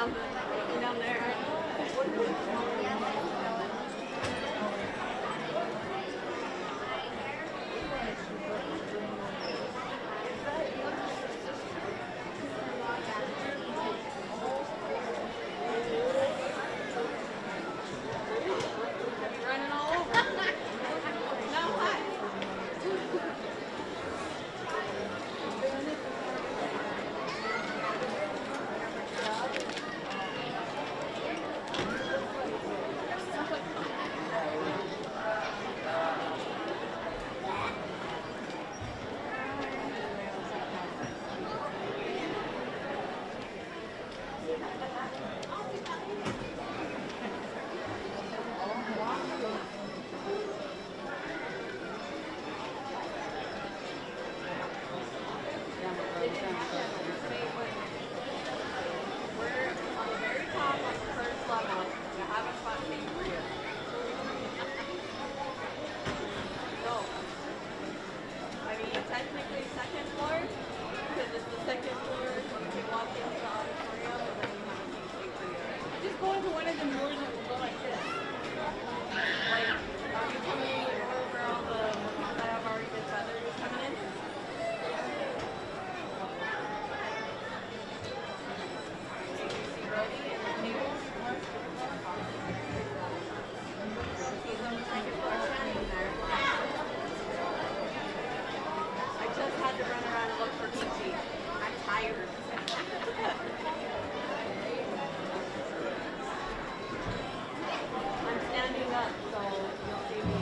down there. Running all over. No, what? Technically second floor, because it's the second floor, so you can walk into the auditorium and then you have a huge big video. Just go into one of the doors and we'll go like this. Like, are you coming in the door where all the ones that have already been feathered is coming in? Ready? And the tables? He's on the second floor standing there. Had to run around and look for Peachy. I'm tired. I'm standing up, so you'll see me.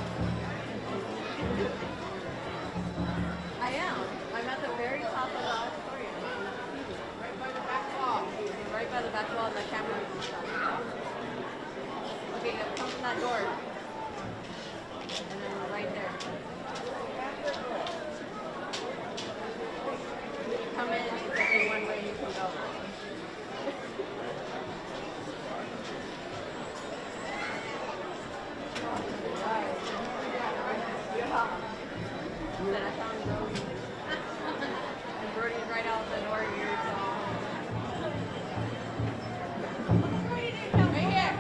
I am. I'm at the very top of the auditorium. Right by the back wall. Right by the back wall and the cameras and stuff. Okay, come from that door. And then we're right there. Come in, it's only one way you can go. Then I found Brody. And Brody's right out the door here, so. Right here.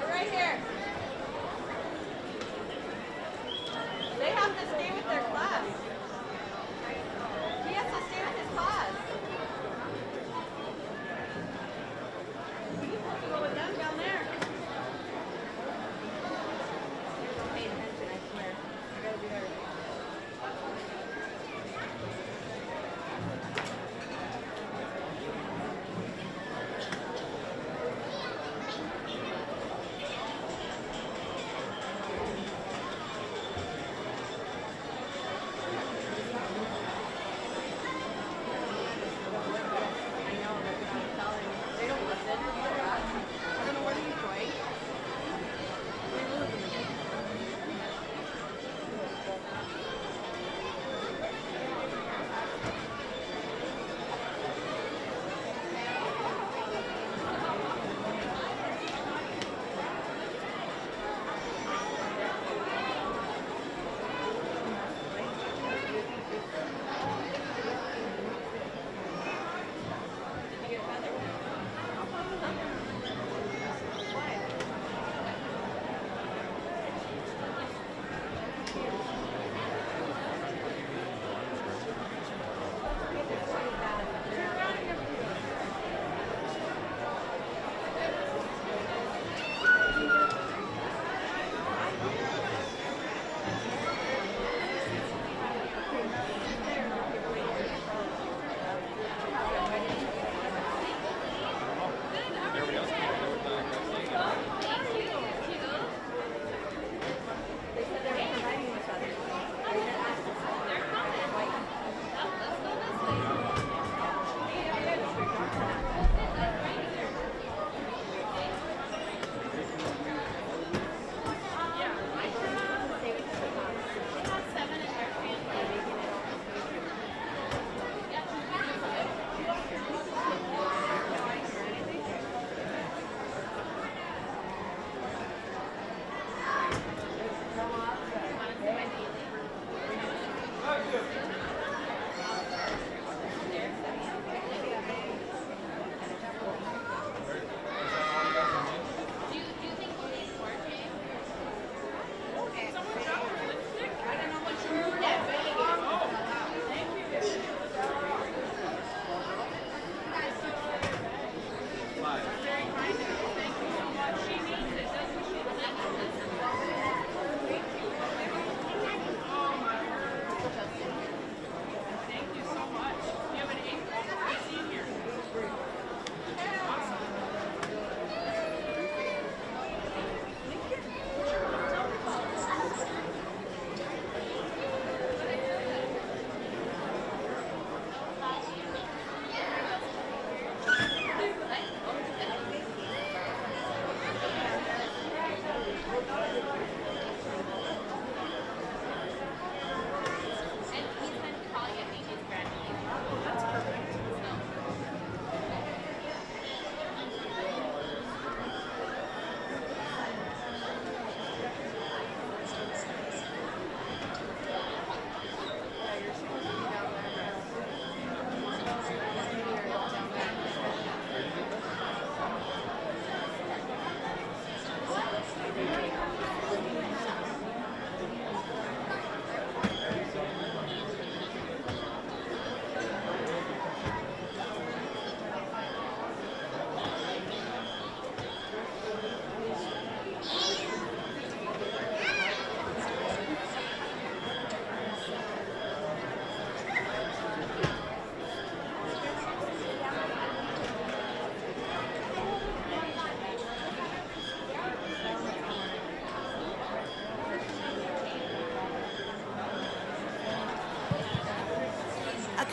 We're right here. They have to stay with their class.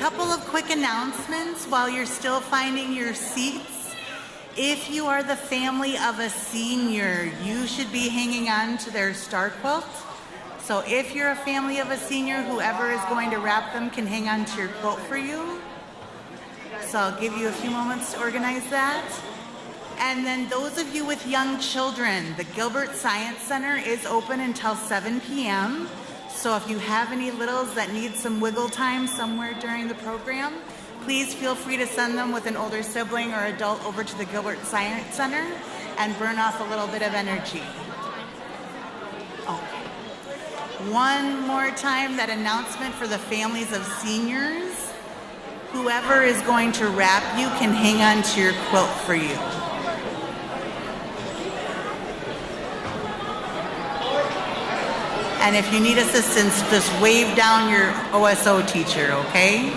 couple of quick announcements while you're still finding your seats. If you are the family of a senior, you should be hanging on to their star quilt. So if you're a family of a senior, whoever is going to wrap them can hang on to your quilt for you. So I'll give you a few moments to organize that. And then those of you with young children, the Gilbert Science Center is open until 7 p.m. So if you have any littles that need some wiggle time somewhere during the program, please feel free to send them with an older sibling or adult over to the Gilbert Science Center and burn off a little bit of energy. Okay. One more time, that announcement for the families of seniors. Whoever is going to wrap you can hang on to your quilt for you. And if you need assistance, just wave down your OSO teacher, okay?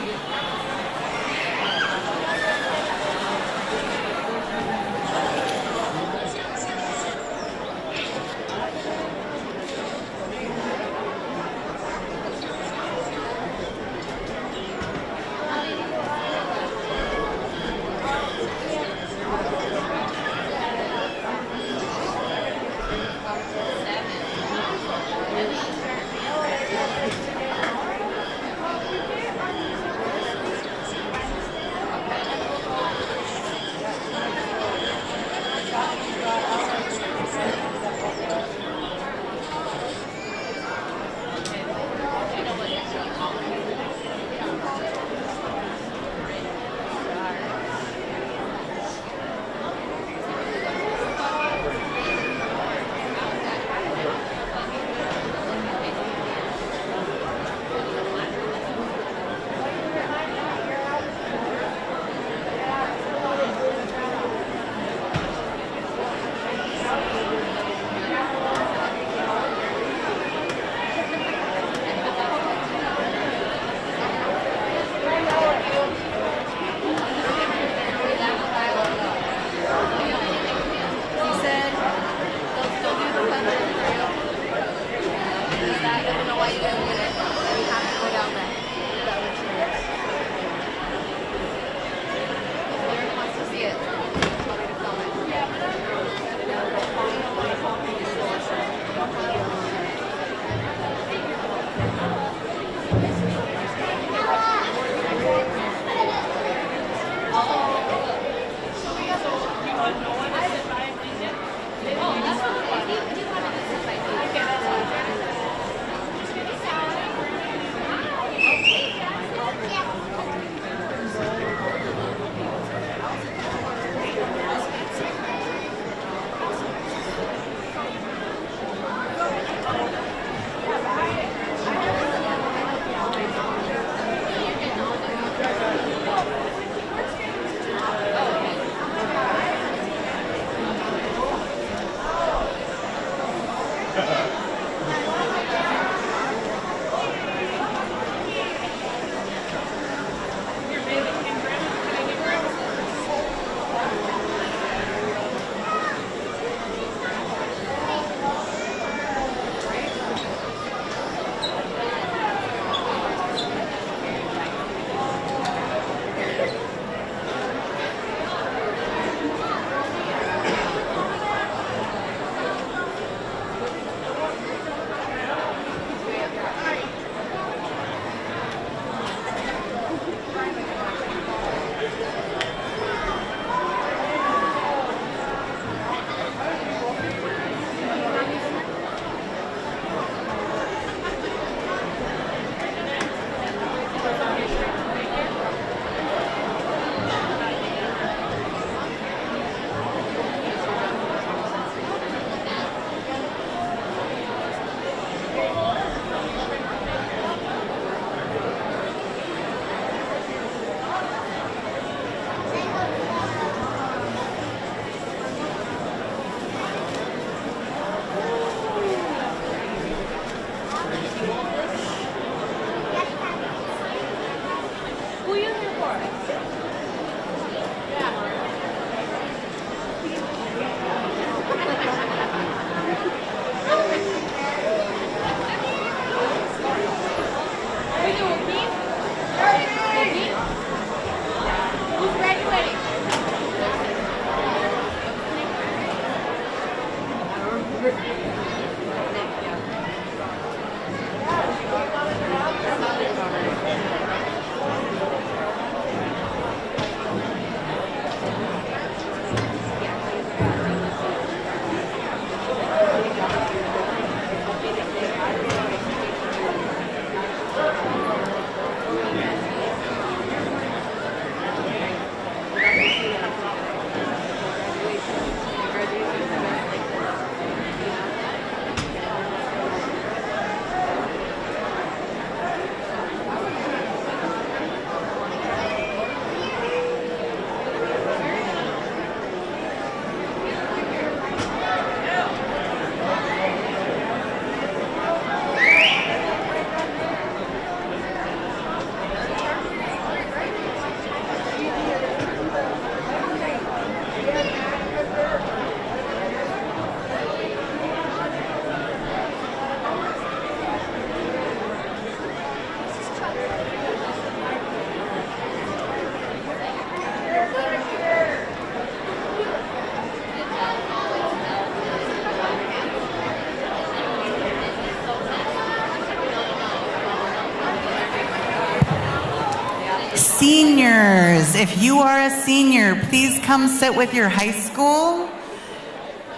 Seniors, if you are a senior, please come sit with your high school.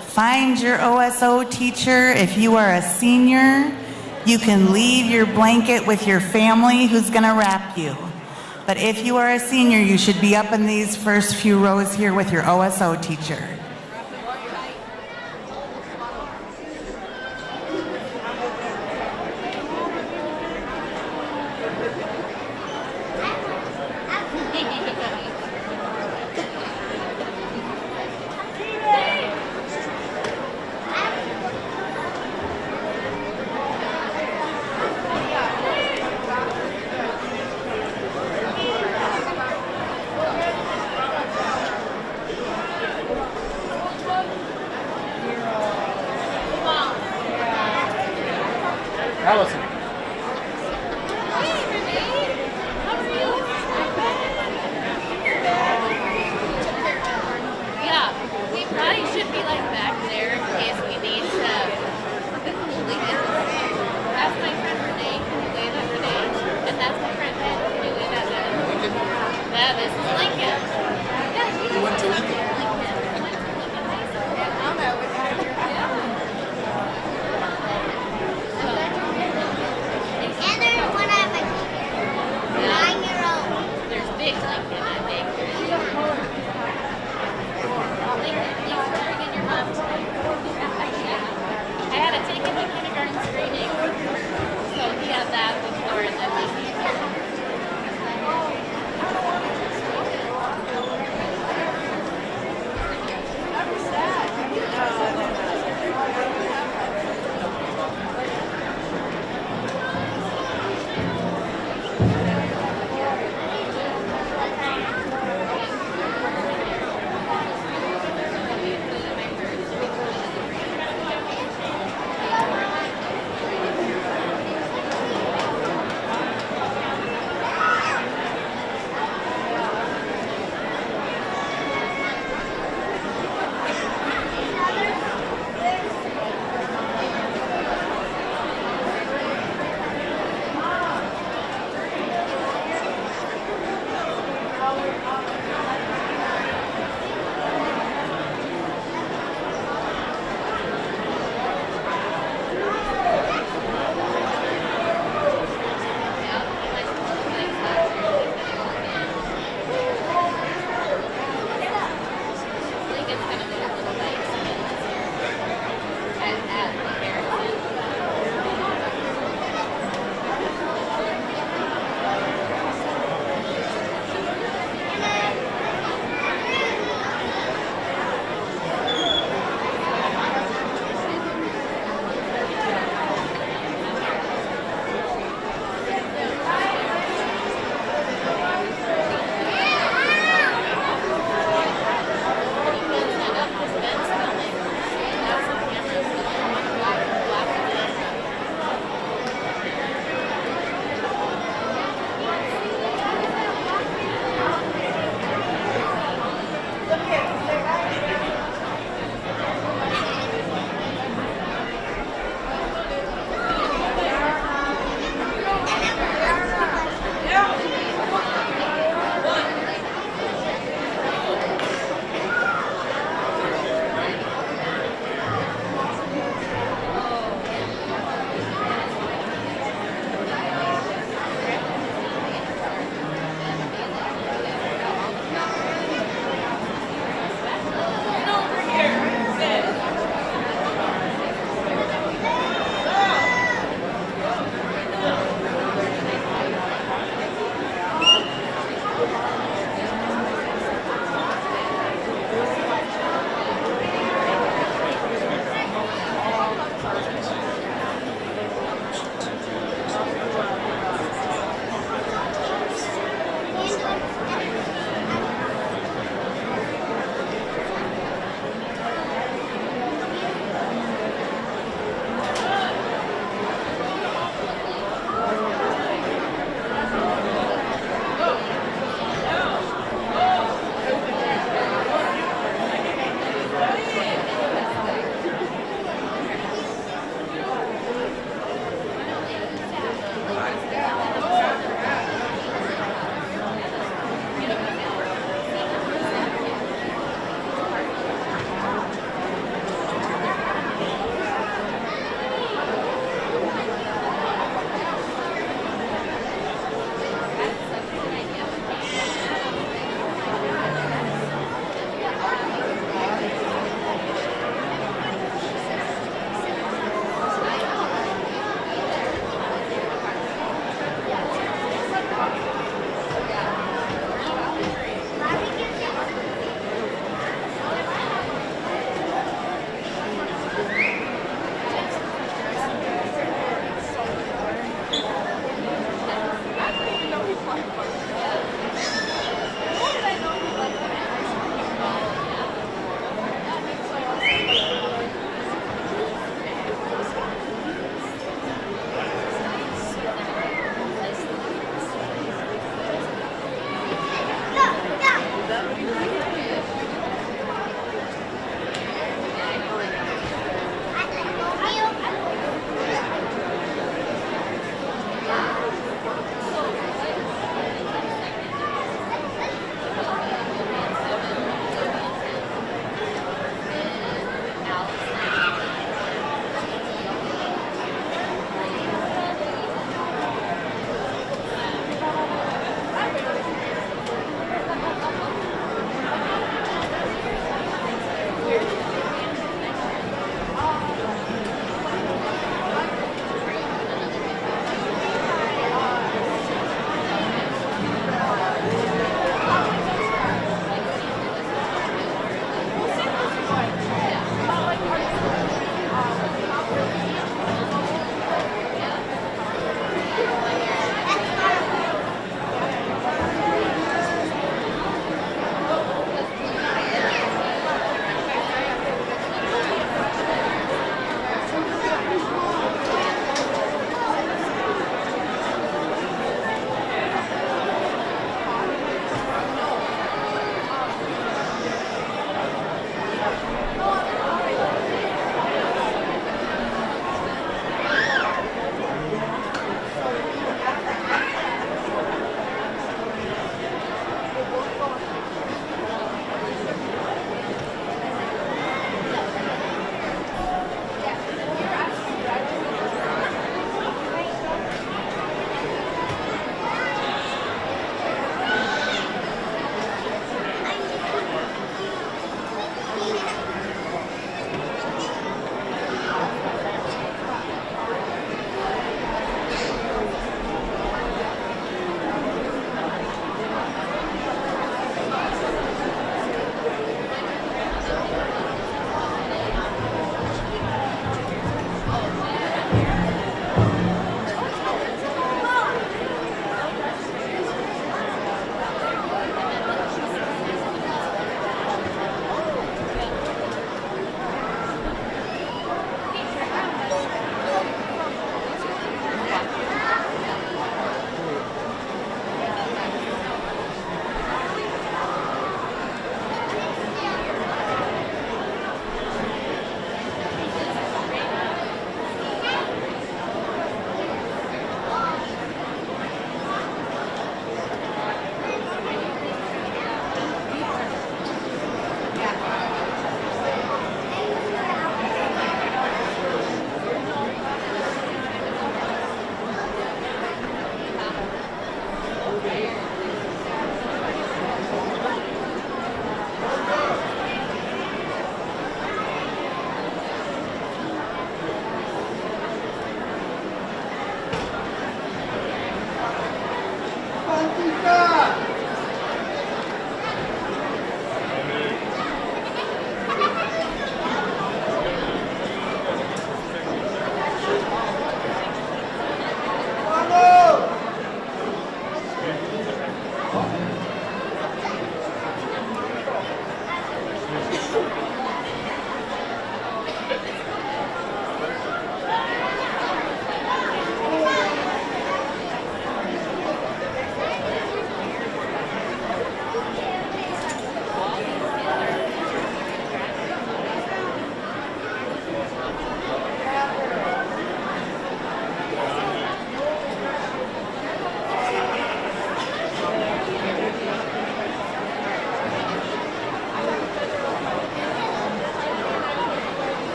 Find your OSO teacher. If you are a senior, you can leave your blanket with your family who's going to wrap you. But if you are a senior, you should be up in these first few rows here with your OSO teacher. Allison. Yeah, we probably should be like back there in case we need to leave it. That's my friend Renee. Can you wave at Renee? And that's my friend Ben. Can you wave at Ben? Yeah, this is Lincoln. Yeah, you went to Lincoln. I went to Lincoln High School. I'm at And there's one at my 9-year-old. There's big Lincoln, I think. Lincoln, thanks for bringing your mom tonight. I had to take him to kindergarten screening. So he had that before and then we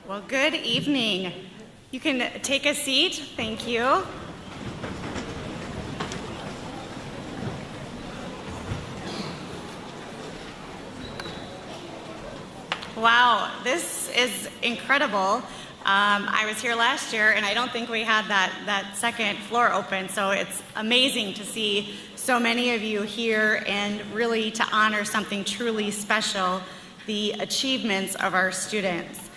Well, good evening. You can take a seat. Thank you. Wow, this is incredible. I was here last year, and I don't think we had that second floor open, so it's amazing to see so many of you here and really to honor something truly special, the achievements of our students.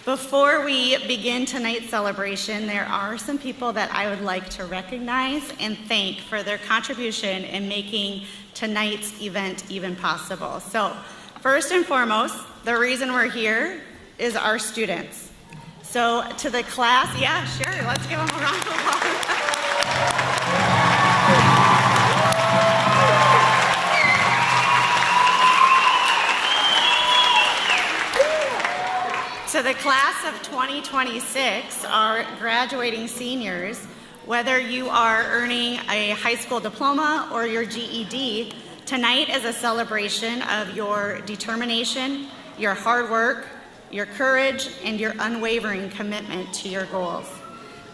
Before we begin tonight's celebration, there are some people that I would like to recognize and thank for their contribution in making tonight's event even possible. So, first and foremost, the reason we're here is our students. So, to the class, yeah, sure, let's give them a round of applause. To the class of 2026, our graduating seniors, whether you are earning a high school diploma or your GED, tonight is a celebration of your determination, your hard work, your courage, and your unwavering commitment to your goals.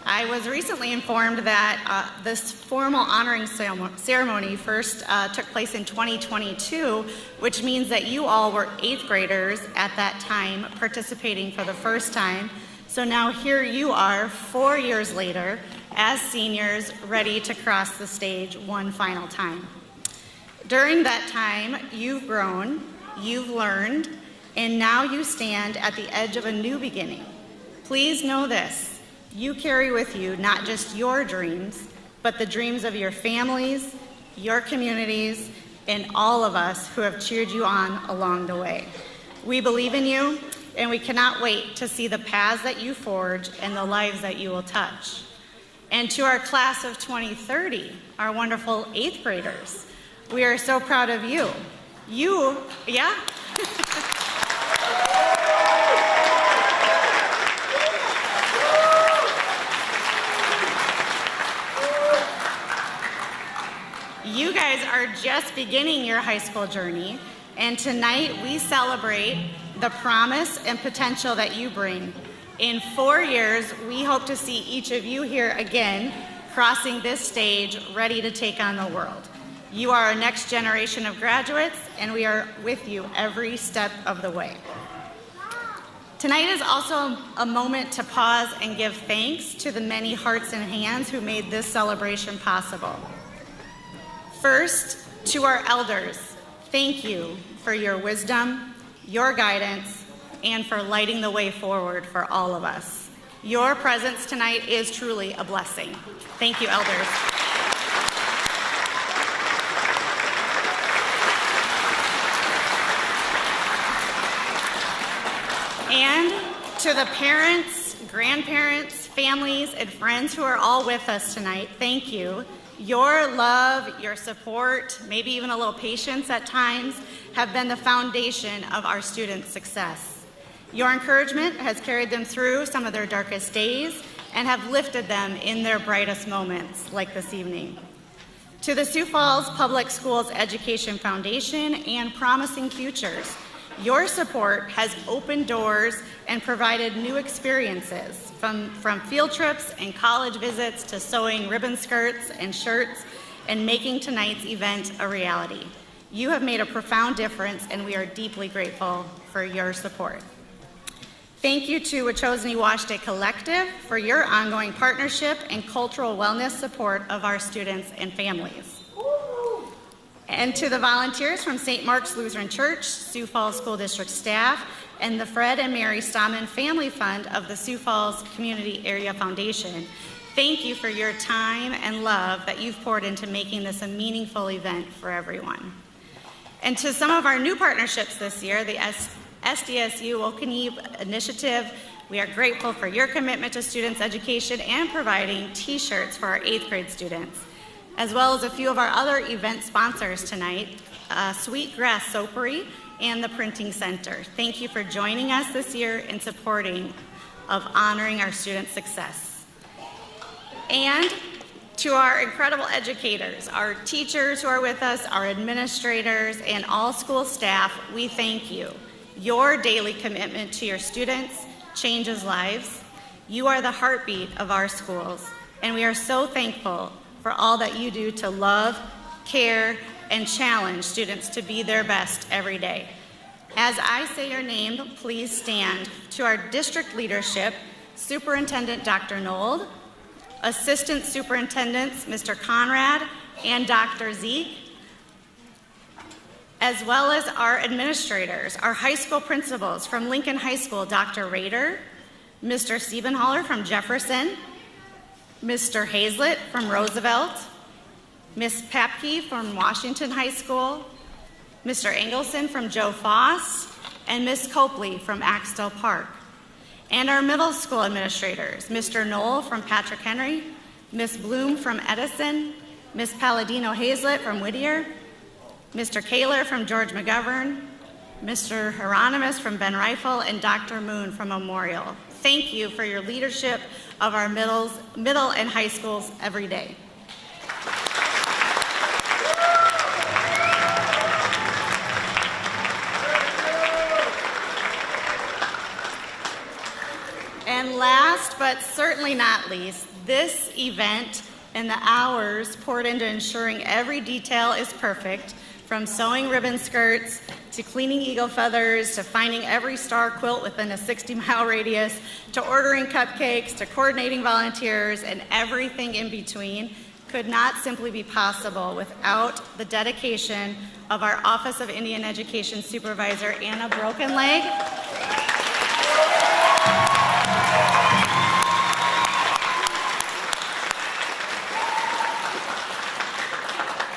I was recently informed that this formal honoring ceremony first took place in 2022, which means that you all were 8th graders at that time participating for the first time. So now here you are 4 years later as seniors ready to cross the stage one final time. During that time, you've grown, you've learned, and now you stand at the edge of a new beginning. Please know this. You carry with you not just your dreams, but the dreams of your families, your communities, and all of us who have cheered you on along the way. We believe in you, and we cannot wait to see the paths that you forge and the lives that you will touch. And to our class of 2030, our wonderful 8th graders, we are so proud of you. You, yeah? You guys are just beginning your high school journey, and tonight we celebrate the promise and potential that you bring. In 4 years, we hope to see each of you here again, crossing this stage, ready to take on the world. You are our next generation of graduates, and we are with you every step of the way. Tonight is also a moment to pause and give thanks to the many hearts and hands who made this celebration possible. First, to our elders, thank you for your wisdom, your guidance, and for lighting the way forward for all of us. Your presence tonight is truly a blessing. Thank you, elders. And to the parents, grandparents, families, and friends who are all with us tonight, thank you. Your love, your support, maybe even a little patience at times, have been the foundation of our students' success. Your encouragement has carried them through some of their darkest days and have lifted them in their brightest moments, like this evening. To the Sioux Falls Public Schools Education Foundation and Promising Futures, your support has opened doors and provided new experiences, from field trips and college visits to sewing ribbon skirts and shirts and making tonight's event a reality. You have made a profound difference, and we are deeply grateful for your support. Thank you to Wachosani Washday Collective for your ongoing partnership and cultural wellness support of our students and families. And to the volunteers from St. Mark's Lutheran Church, Sioux Falls School District staff, and the Fred and Mary Stahman Family Fund of the Sioux Falls Community Area Foundation, thank you for your time and love that you've poured into making this a meaningful event for everyone. And to some of our new partnerships this year, the SDSU Okanee Initiative, we are grateful for your commitment to students' education and providing t-shirts for our 8th grade students, as well as a few of our other event sponsors tonight, Sweetgrass Soapery and the Printing Center. Thank you for joining us this year in supporting of honoring our students' success. And to our incredible educators, our teachers who are with us, our administrators, and all school staff, we thank you. Your daily commitment to your students changes lives. You are the heartbeat of our schools, and we are so thankful for all that you do to love, care, and challenge students to be their best every day. As I say your name, please stand. To our district leadership, Superintendent Dr. Nold, Assistant Superintendents Mr. Conrad and Dr. Zeke, as well as our administrators, our high school principals from Lincoln High School, Dr. Rader, Mr. Siebenhaller from Jefferson, Mr. Hazlett from Roosevelt, Ms. Papke from Washington High School, Mr. Engelson from Joe Foss, and Ms. Copley from Axtell Park. And our middle school administrators, Mr. Knoll from Patrick Henry, Ms. Bloom from Edison, Ms. Palladino Hazlett from Whittier, Mr. Kaler from George McGovern, Mr. Hieronymus from Ben Rifle, and Dr. Moon from Memorial. Thank you for your leadership of our middle and high schools every day. And last but certainly not least, this event and the hours poured into ensuring every detail is perfect, from sewing ribbon skirts to cleaning eagle feathers to finding every star quilt within a 60-mile radius to ordering cupcakes to coordinating volunteers and everything in between could not simply be possible without the dedication of our Office of Indian Education Supervisor, Anna Brokenleg.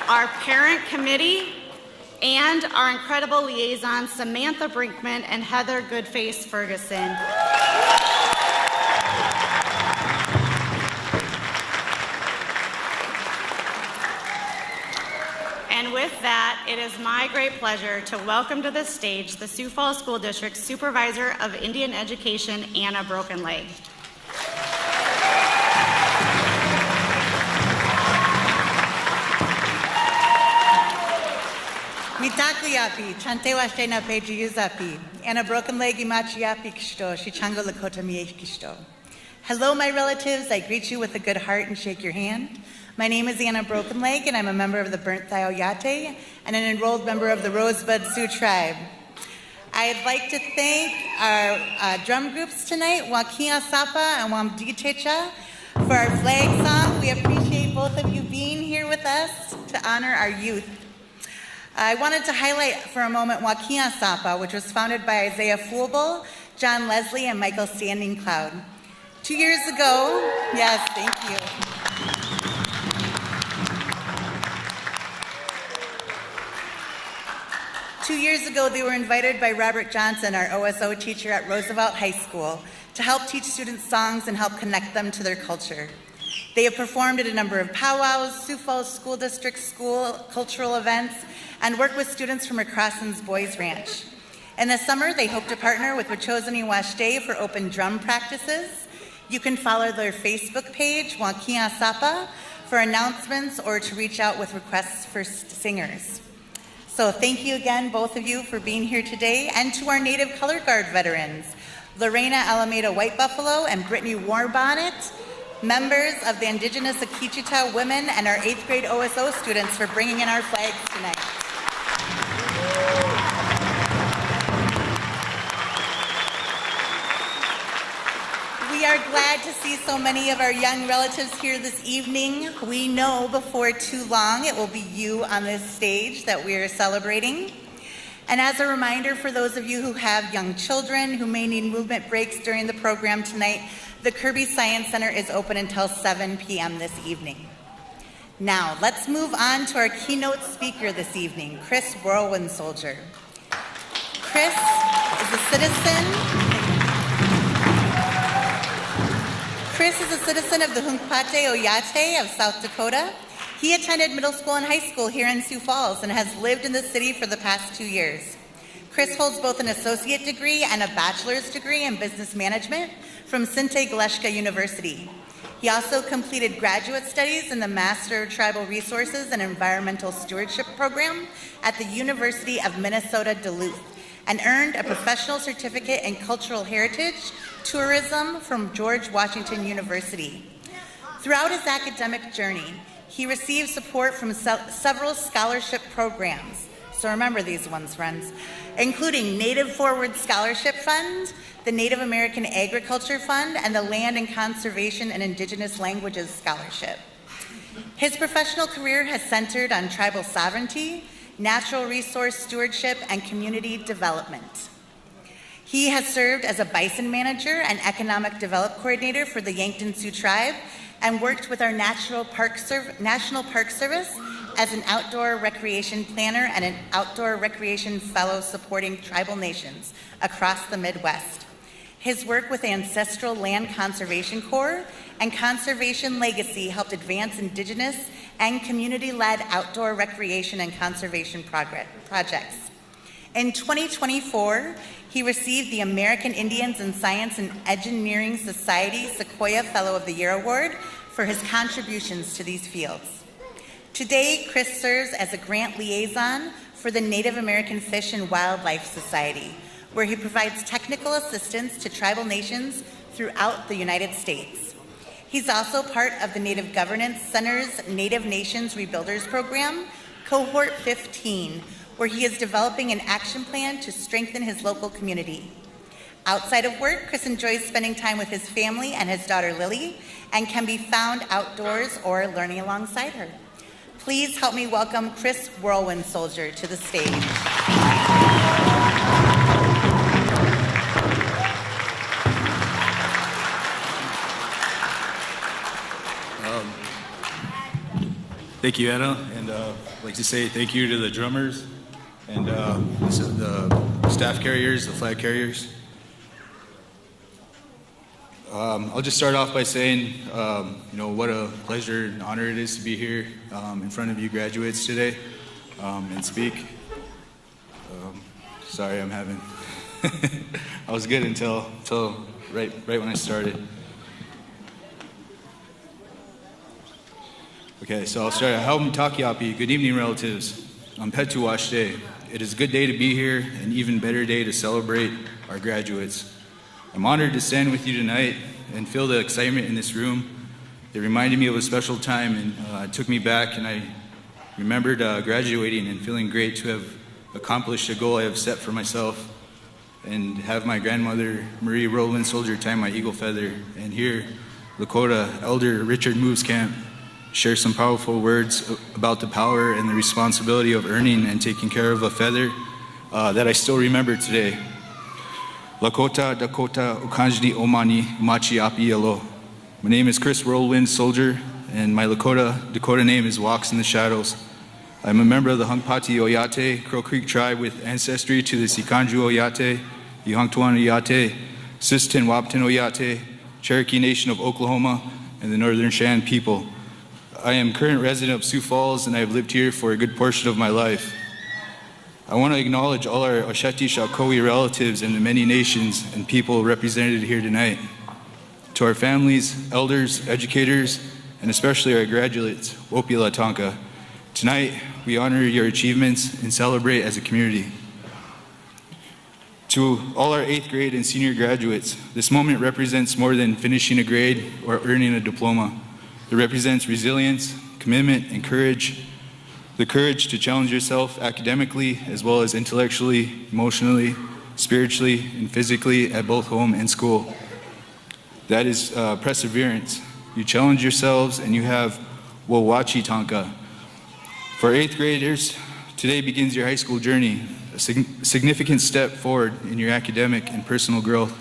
Our parent committee, and our incredible liaisons, Samantha Brinkman and Heather Goodface Ferguson. And with that, it is my great pleasure to welcome to the stage the Sioux Falls School District Supervisor of Indian Education, Anna Brokenleg. Mitaki yapi, chante washte na peji yuzapi, Anna Brokenleg imachi yapi kishto, shichango lakota mie kishto. Hello, my relatives. I greet you with a good heart and shake your hand. My name is Anna Brokenleg, and I'm a member of the Burnt Thigh Oyate and an enrolled member of the Rosebud Sioux Tribe. I'd like to thank our drum groups tonight, Wakia Sapa and Wamditecha, for our flag song. We appreciate both of you being here with us to honor our youth. I wanted to highlight for a moment Wakia Sapa, which was founded by Isaiah Fulbel, John Leslie, and Michael Standing Cloud. 2 years ago, yes, thank you. 2 years ago, they were invited by Robert Johnson, our OSO teacher at Roosevelt High School, to help teach students songs and help connect them to their culture. They have performed at a number of powwows, Sioux Falls School District school cultural events, and worked with students from Recrosson's Boys Ranch. In the summer, they hope to partner with Wachosani Washday for open drum practices. You can follow their Facebook page, Wakia Sapa, for announcements or to reach out with requests for singers. So thank you again, both of you, for being here today, and to our Native Color Guard veterans, Lorena Alameda White Buffalo and Brittany Warbonnet, members of the Indigenous Akichita women, and our 8th grade OSO students for bringing in our flags tonight. to see so many of our young relatives here this evening. We know before too long it will be you on this stage that we are celebrating. And as a reminder for those of you who have young children who may need movement breaks during the program tonight, the Kirby Science Center is open until 7 p.m. this evening. Now, let's move on to our keynote speaker this evening, Chris Whirlwind Soldier. Chris is a citizen of the Hunkpate Oyate of South Dakota. He attended middle school and high school here in Sioux Falls and has lived in the city for the past 2 years. Chris holds both an associate degree and a bachelor's degree in business management from Sinte Galeshka University. He also completed graduate studies in the Master of Tribal Resources and Environmental Stewardship program at the University of Minnesota Duluth and earned a professional certificate in cultural heritage tourism from George Washington University. Throughout his academic journey, he received support from several scholarship programs. So remember these ones, friends, including Native Forward Scholarship Fund, the Native American Agriculture Fund, and the Land and Conservation and Indigenous Languages Scholarship. His professional career has centered on tribal sovereignty, natural resource stewardship, and community development. He has served as a bison manager and economic development coordinator for the Yankton Sioux Tribe and worked with our National Park Service as an outdoor recreation planner and an outdoor recreation fellow supporting tribal nations across the Midwest. His work with Ancestral Land Conservation Corps and Conservation Legacy helped advance Indigenous and community-led outdoor recreation and conservation projects. In 2024, he received the American Indians in Science and Engineering Society Sequoia Fellow of the Year Award for his contributions to these fields. Today, Chris serves as a grant liaison for the Native American Fish and Wildlife Society, where he provides technical assistance to tribal nations throughout the United States. He's also part of the Native Governance Center's Native Nations Rebuilders Program, Cohort 15, where he is developing an action plan to strengthen his local community. Outside of work, Chris enjoys spending time with his family and his daughter Lily, and can be found outdoors or learning alongside her. Please help me welcome Chris Whirlwind Soldier to the stage. Thank you, Anna, and I'd like to say thank you to the drummers and the staff carriers, the flag carriers. I'll just start off by saying, what a pleasure and honor it is to be here in front of you graduates today and speak. Sorry, I'm having, I was good until right when I started. Okay, so I'll start. Haum Takiapi, good evening, relatives. I'm Petu Washte. It is a good day to be here, an even better day to celebrate our graduates. I'm honored to stand with you tonight and feel the excitement in this room. It reminded me of a special time and it took me back, and I remembered graduating and feeling great to have accomplished a goal I have set for myself and have my grandmother, Marie Whirlwind Soldier, tie my eagle feather, and hear Lakota Elder Richard Movescamp share some powerful words about the power and the responsibility of earning and taking care of a feather that I still remember today. Lakota, Dakota, Ukanjni Omani, Machi Api Yelo. My name is Chris Whirlwind Soldier, and my Dakota name is Walks in the Shadows. I'm a member of the Hunkpati Oyate, Crow Creek tribe with ancestry to the Sikanju Oyate, the Hunktuan Oyate, Sisseton Wahpeton Oyate, Cherokee Nation of Oklahoma, and the Northern Cheyenne people. I am current resident of Sioux Falls, and I have lived here for a good portion of my life. I want to acknowledge all our Osheti Shakowi relatives and the many nations and people represented here tonight. To our families, elders, educators, and especially our graduates, Wopila Tonka. Tonight, we honor your achievements and celebrate as a community. To all our 8th grade and senior graduates, this moment represents more than finishing a grade or earning a diploma. It represents resilience, commitment, and courage. The courage to challenge yourself academically as well as intellectually, emotionally, spiritually, and physically at both home and school. That is perseverance. You challenge yourselves and you have wowachi tanka. For 8th graders, today begins your high school journey, a significant step forward in your academic and personal growth.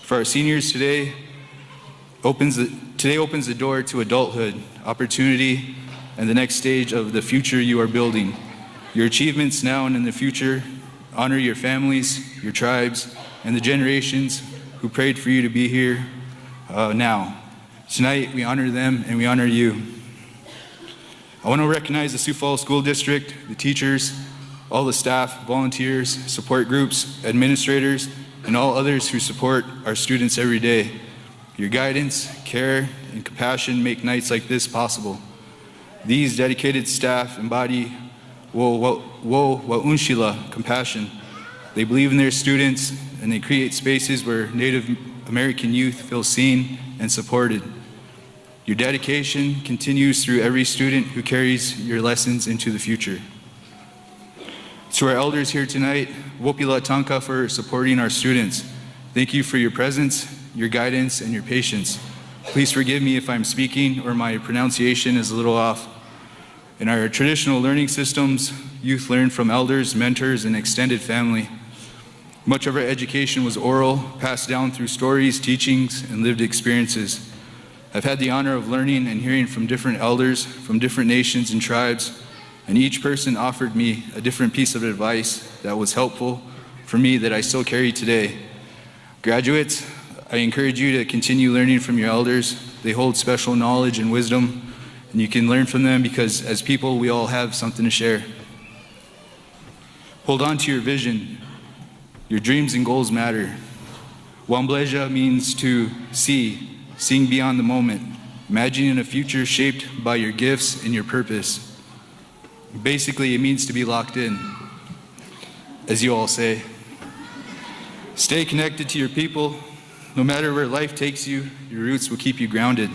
For our seniors, today opens the door to adulthood, opportunity, and the next stage of the future you are building. Your achievements now and in the future honor your families, your tribes, and the generations who prayed for you to be here now. Tonight, we honor them and we honor you. I want to recognize the Sioux Falls School District, the teachers, all the staff, volunteers, support groups, administrators, and all others who support our students every day. Your guidance, care, and compassion make nights like this possible. These dedicated staff embody wa'unshila, compassion. They believe in their students and they create spaces where Native American youth feel seen and supported. Your dedication continues through every student who carries your lessons into the future. To our elders here tonight, wopila tanka for supporting our students. Thank you for your presence, your guidance, and your patience. Please forgive me if I'm speaking or my pronunciation is a little off. In our traditional learning systems, youth learn from elders, mentors, and extended family. Much of our education was oral, passed down through stories, teachings, and lived experiences. I've had the honor of learning and hearing from different elders from different nations and tribes, and each person offered me a different piece of advice that was helpful for me that I still carry today. Graduates, I encourage you to continue learning from your elders. They hold special knowledge and wisdom, and you can learn from them because as people, we all have something to share. Hold on to your vision. Your dreams and goals matter. Wambleja means to see, seeing beyond the moment, imagining a future shaped by your gifts and your purpose. Basically, it means to be locked in, as you all say. Stay connected to your people. No matter where life takes you, your roots will keep you grounded.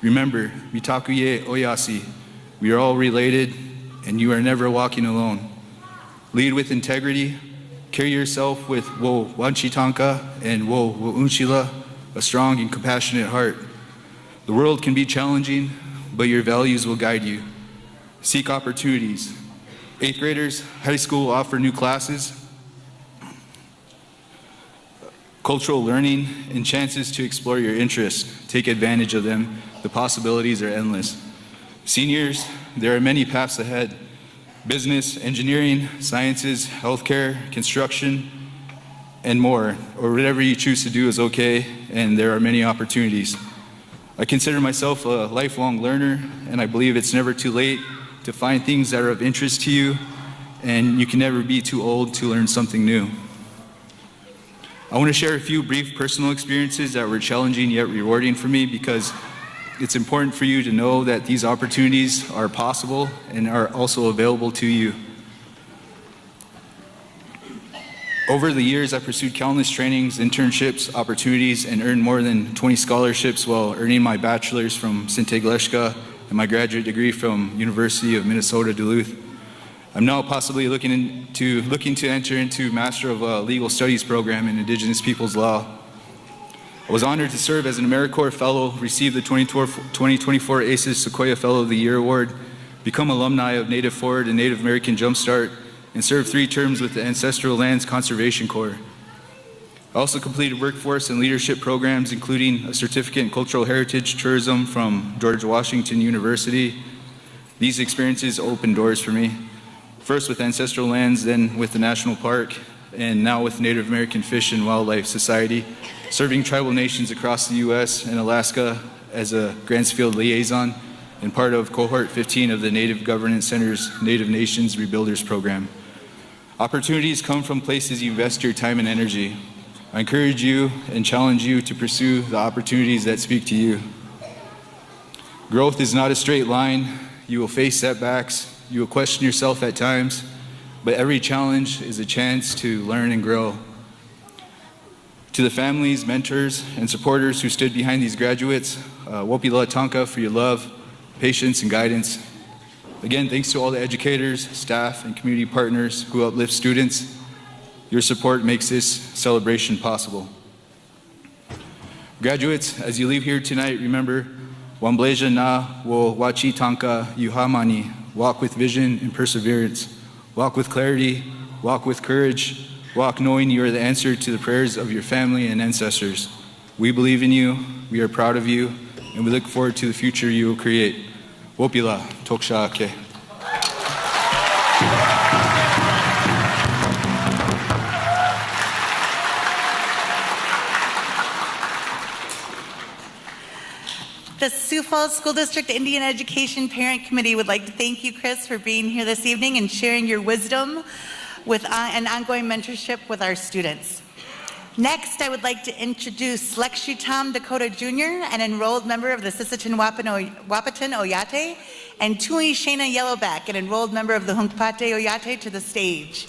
Remember, mitakuye oyasi, we are all related, and you are never walking alone. Lead with integrity, carry yourself with wo wanchitanka and wo unshila, a strong and compassionate heart. The world can be challenging, but your values will guide you. Seek opportunities. 8th graders, high school will offer new classes, cultural learning, and chances to explore your interests. Take advantage of them. The possibilities are endless. Seniors, there are many paths ahead. Business, engineering, sciences, healthcare, construction, and more, or whatever you choose to do is okay, and there are many opportunities. I consider myself a lifelong learner, and I believe it's never too late to find things that are of interest to you, and you can never be too old to learn something new. I want to share a few brief personal experiences that were challenging yet rewarding for me because it's important for you to know that these opportunities are possible and are also available to you. Over the years, I pursued countless trainings, internships, opportunities, and earned more than 20 scholarships while earning my bachelor's from Sintegleshka and my graduate degree from University of Minnesota Duluth. I'm now possibly looking to enter into Master of Legal Studies program in Indigenous Peoples Law. I was honored to serve as an AmeriCorps Fellow, receive the 2024 ACES Sequoia Fellow of the Year Award, become alumni of Native Forward and Native American Jumpstart, and served 3 terms with the Ancestral Lands Conservation Corps. I also completed workforce and leadership programs, including a certificate in cultural heritage tourism from George Washington University. These experiences opened doors for me, first with Ancestral Lands, then with the National Park, and now with Native American Fish and Wildlife Society, serving tribal nations across the U.S. and Alaska as a Grantsfield liaison and part of Cohort 15 of the Native Governance Center's Native Nations Rebuilders Program. Opportunities come from places you invest your time and energy. I encourage you and challenge you to pursue the opportunities that speak to you. Growth is not a straight line. You will face setbacks. You will question yourself at times, but every challenge is a chance to learn and grow. To the families, mentors, and supporters who stood behind these graduates, wopila tanka for your love, patience, and guidance. Again, thanks to all the educators, staff, and community partners who uplift students. Your support makes this celebration possible. Graduates, as you leave here tonight, remember, Wambleja na wo wachi tanka yuhamani. Walk with vision and perseverance. Walk with clarity, walk with courage, walk knowing you are the answer to the prayers of your family and ancestors. We believe in you, we are proud of you, and we look forward to the future you will create. Wopila, toksha ake. The Sioux Falls School District Indian Education Parent Committee would like to thank you, Chris, for being here this evening and sharing your wisdom with and ongoing mentorship with our students. Next, I would like to introduce Lexi Tom Dakota Jr., an enrolled member of the Sisseton Wahpeton Oyate, and Tui Shana Yellowback, an enrolled member of the Hunkpate Oyate, to the stage.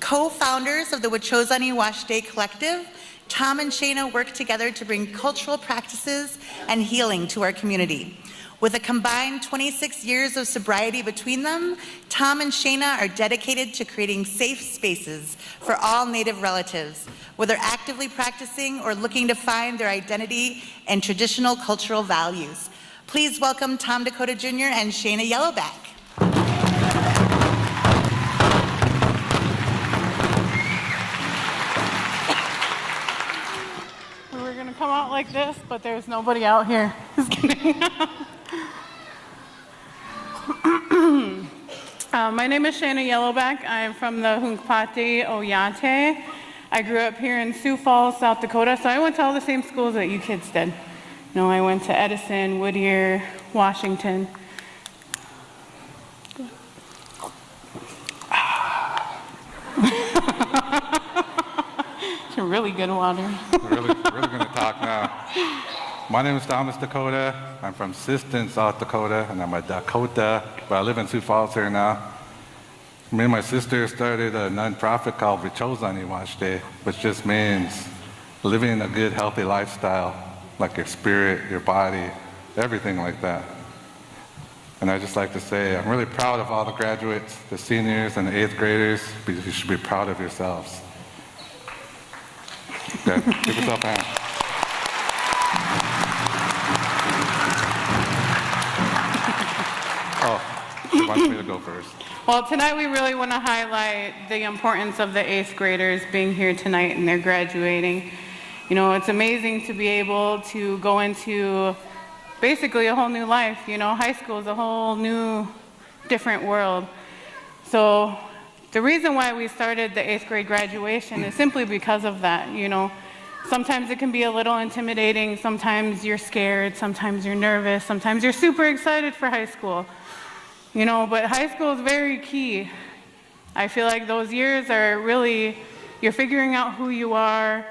Co-founders of the Wachozani Wash Day Collective, Tom and Shana work together to bring cultural practices and healing to our community. With a combined 26 years of sobriety between them, Tom and Shana are dedicated to creating safe spaces for all Native relatives, whether actively practicing or looking to find their identity and traditional cultural values. Please welcome Tom Dakota Jr. and Shana Yellowback. Come out like this, but there's nobody out here. Just kidding. My name is Shana Yellowback. I'm from the Hunkpate Oyate. I grew up here in Sioux Falls, South Dakota, so I went to all the same schools that you kids did. You know, I went to Edison, Whittier, Washington. It's really good water. Really going to talk now. My name is Thomas Dakota. I'm from Sisseton, South Dakota, and I'm a Dakota, but I live in Sioux Falls here now. Me and my sister started a nonprofit called Wachozani Wash Day, which just means living a good, healthy lifestyle, like your spirit, your body, everything like that. And I just like to say, I'm really proud of all the graduates, the seniors and the 8th graders, because you should be proud of yourselves. Okay, give yourself a hand. Oh, she wants me to go first. Well, tonight we really want to highlight the importance of the 8th graders being here tonight and they're graduating. You know, it's amazing to be able to go into basically a whole new life. You know, high school is a whole new, different world. So the reason why we started the 8th grade graduation is simply because of that. You know, sometimes it can be a little intimidating, sometimes you're scared, sometimes you're nervous, sometimes you're super excited for high school. You know, but high school is very key. I feel like those years are really, you're figuring out who you are,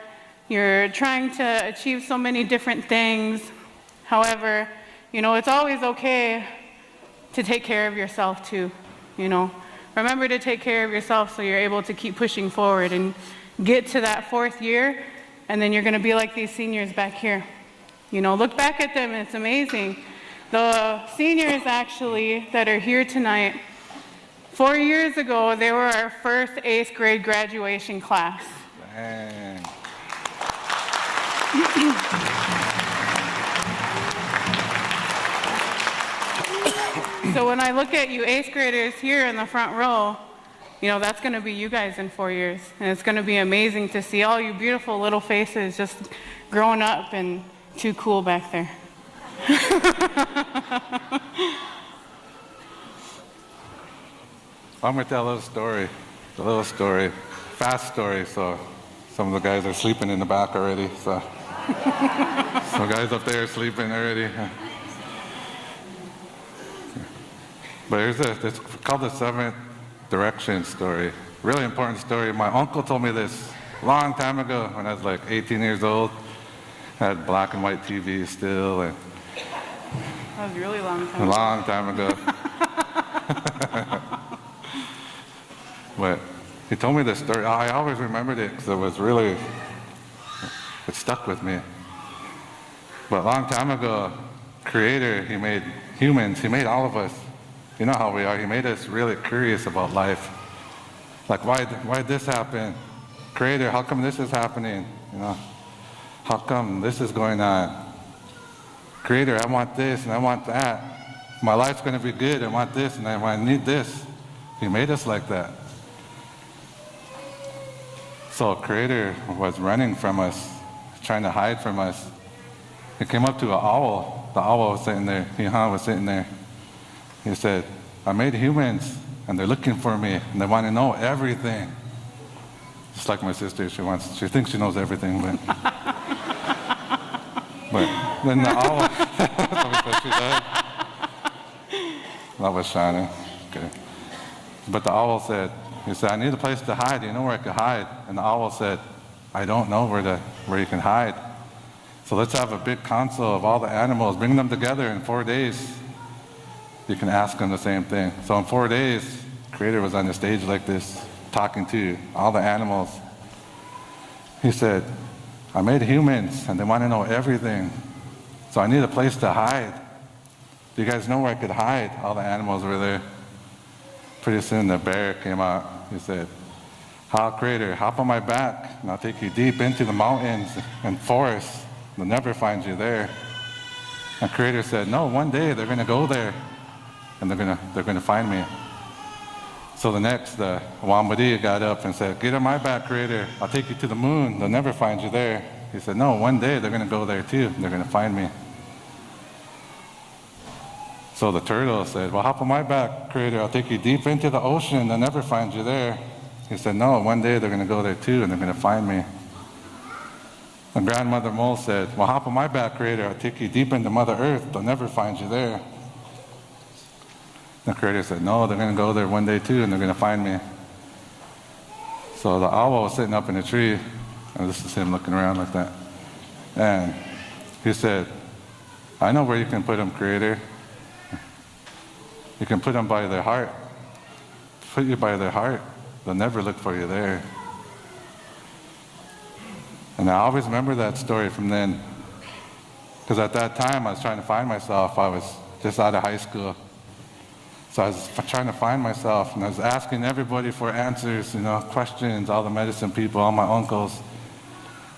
you're trying to achieve so many different things. However, you know, it's always okay to take care of yourself too, you know. Remember to take care of yourself so you're able to keep pushing forward and get to that 4th year, and then you're going to be like these seniors back here. You know, look back at them, it's amazing. The seniors actually that are here tonight, 4 years ago, they were our first 8th grade graduation class. Dang. So when I look at you 8th graders here in the front row, you know, that's going to be you guys in 4 years. And it's going to be amazing to see all you beautiful little faces just growing up and too cool back there. I'm going to tell a little story, fast story, so some of the guys are sleeping in the back already. So some guys up there are sleeping already. But it's called the 7th Direction story. Really important story. My uncle told me this a long time ago when I was like 18 years old. I had black and white TV still. And that was a really long time ago. A long time ago. But he told me this story. I always remembered it because it stuck with me. But a long time ago, Creator, he made humans, he made all of us. You know how we are. He made us really curious about life. Like, why did this happen? Creator, how come this is happening? You know. how come this is going on? Creator, I want this and I want that. My life's going to be good. I want this and I need this. He made us like that. So Creator was running from us, trying to hide from us. He came up to an owl. The owl was sitting there. He was sitting there. He said, I made humans and they're looking for me and they want to know everything. Just like my sister, she thinks she knows everything, but then the owl, she died. That was Shannon. Okay. But the owl said, he said, I need a place to hide. Do you know where I could hide? And the owl said, I don't know where you can hide. So let's have a big council of all the animals, bring them together in 4 days. You can ask them the same thing. So in 4 days, Creator was on the stage like this, talking to all the animals. He said, I made humans and they want to know everything. So I need a place to hide. Do you guys know where I could hide? All the animals were there. Pretty soon the bear came out. He said, Creator, hop on my back and I'll take you deep into the mountains and forests. They'll never find you there. And Creator said, no, one day they're going to go there and they're going to find me. So the Wambadi got up and said, get on my back, Creator. I'll take you to the moon. They'll never find you there. He said, no, one day they're going to go there too. And they're going to find me. So the turtle said, well, hop on my back, Creator. I'll take you deep into the ocean. They'll never find you there. He said, no, one day they're going to go there too and they're going to find me. And Grandmother Mole said, well, hop on my back, Creator. I'll take you deep into Mother Earth. They'll never find you there. The Creator said, no, they're going to go there one day too and they're going to find me. So the owl was sitting up in a tree, and this is him looking around like that. And he said, I know where you can put them, Creator. You can put them by their heart. Put you by their heart. They'll never look for you there. And I always remember that story from then. Because at that time, I was trying to find myself. I was just out of high school. So I was trying to find myself, and I was asking everybody for answers, questions, all the medicine people, all my uncles.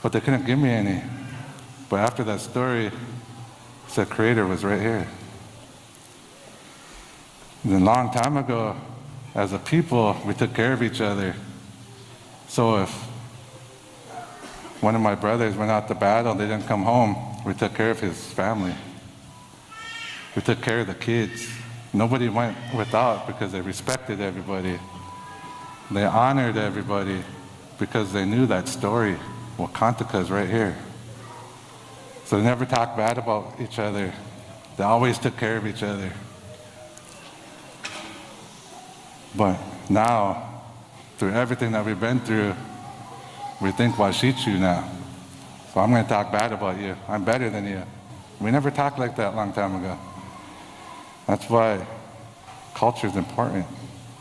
But they couldn't give me any. But after that story, the Creator was right here. And a long time ago, as a people, we took care of each other. So if one of my brothers went out to battle, they didn't come home, we took care of his family. We took care of the kids. Nobody went without because they respected everybody. They honored everybody because they knew that story. Wakantaka's right here. So they never talked bad about each other. They always took care of each other. But now, through everything that we've been through, we think Washichu now. So I'm going to talk bad about you. I'm better than you. We never talked like that a long time ago. That's why culture is important.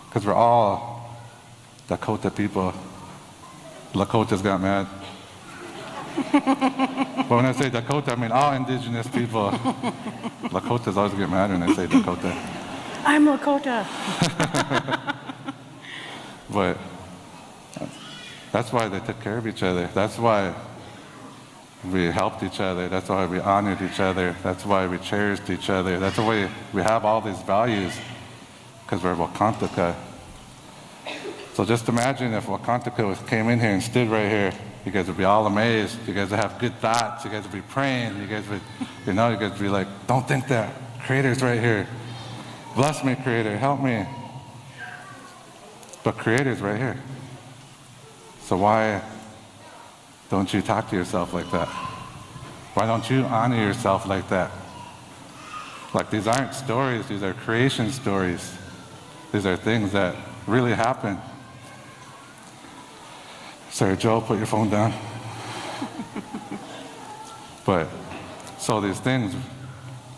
Because we're all Dakota people. Lakotas got mad. But when I say Dakota, I mean all indigenous people. Lakotas always get mad when I say Dakota. I'm Lakota. But that's why they took care of each other. That's why we helped each other. That's why we honored each other. That's why we cherished each other. That's why we have all these values, because we're Wakantaka. So just imagine if Wakantaka came in here and stood right here. You guys would be all amazed. You guys would have good thoughts. You guys would be praying. You guys would, you guys would be like, don't think that. Creator's right here. Bless me, Creator. Help me. But Creator's right here. So why don't you talk to yourself like that? Why don't you honor yourself like that? Like, these aren't stories, these are creation stories. These are things that really happen. Sorry, Joel, put your phone down. But, so these things,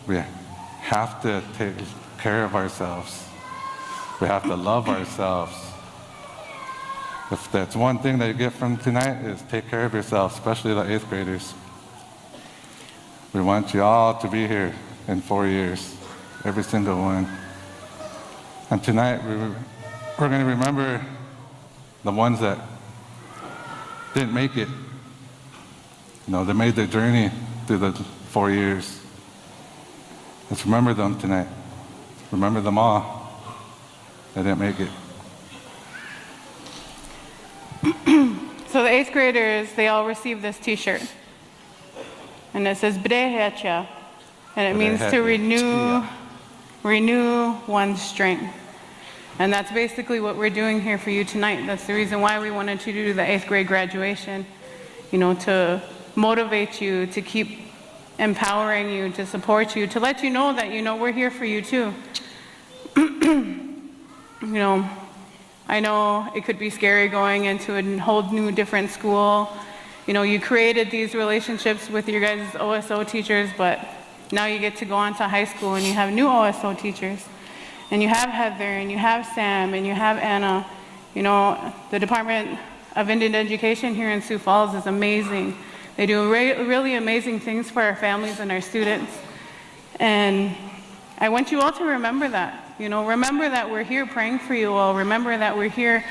we have to take care of ourselves. We have to love ourselves. If that's one thing that you get from tonight, is take care of yourself, especially the 8th graders. We want you all to be here in 4 years, every single one. And tonight, we're going to remember the ones that didn't make it. You know, they made their journey through the 4 years. Let's remember them tonight. Remember them all. They didn't make it. So the 8th graders, they all received this t-shirt. And it says Brehecha. And it means to renew one's strength. And that's basically what we're doing here for you tonight. That's the reason why we wanted to do the 8th grade graduation. You know, to motivate you, to keep empowering you, to support you, to let you know that, you know, we're here for you too. You know, I know it could be scary going into a whole new different school. You know, you created these relationships with your guys' OSO teachers, but now you get to go on to high school and you have new OSO teachers. And you have Heather, and you have Sam, and you have Anna. You know, the Department of Indian Education here in Sioux Falls is amazing. They do really amazing things for our families and our students. And I want you all to remember that. You know, remember that we're here praying for you all. Remember that we're here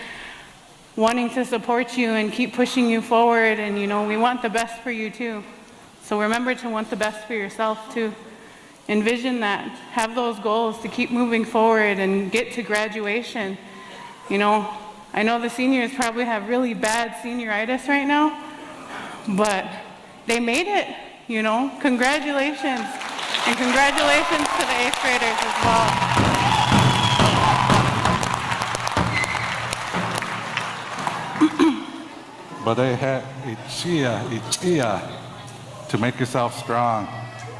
wanting to support you and keep pushing you forward. And, you know, we want the best for you too. So remember to want the best for yourself too. Envision that. Have those goals to keep moving forward and get to graduation. You know, I know the seniors probably have really bad senioritis right now, but they made it, you know. Congratulations. And congratulations to the 8th graders as well. But they had ichia, to make yourself strong.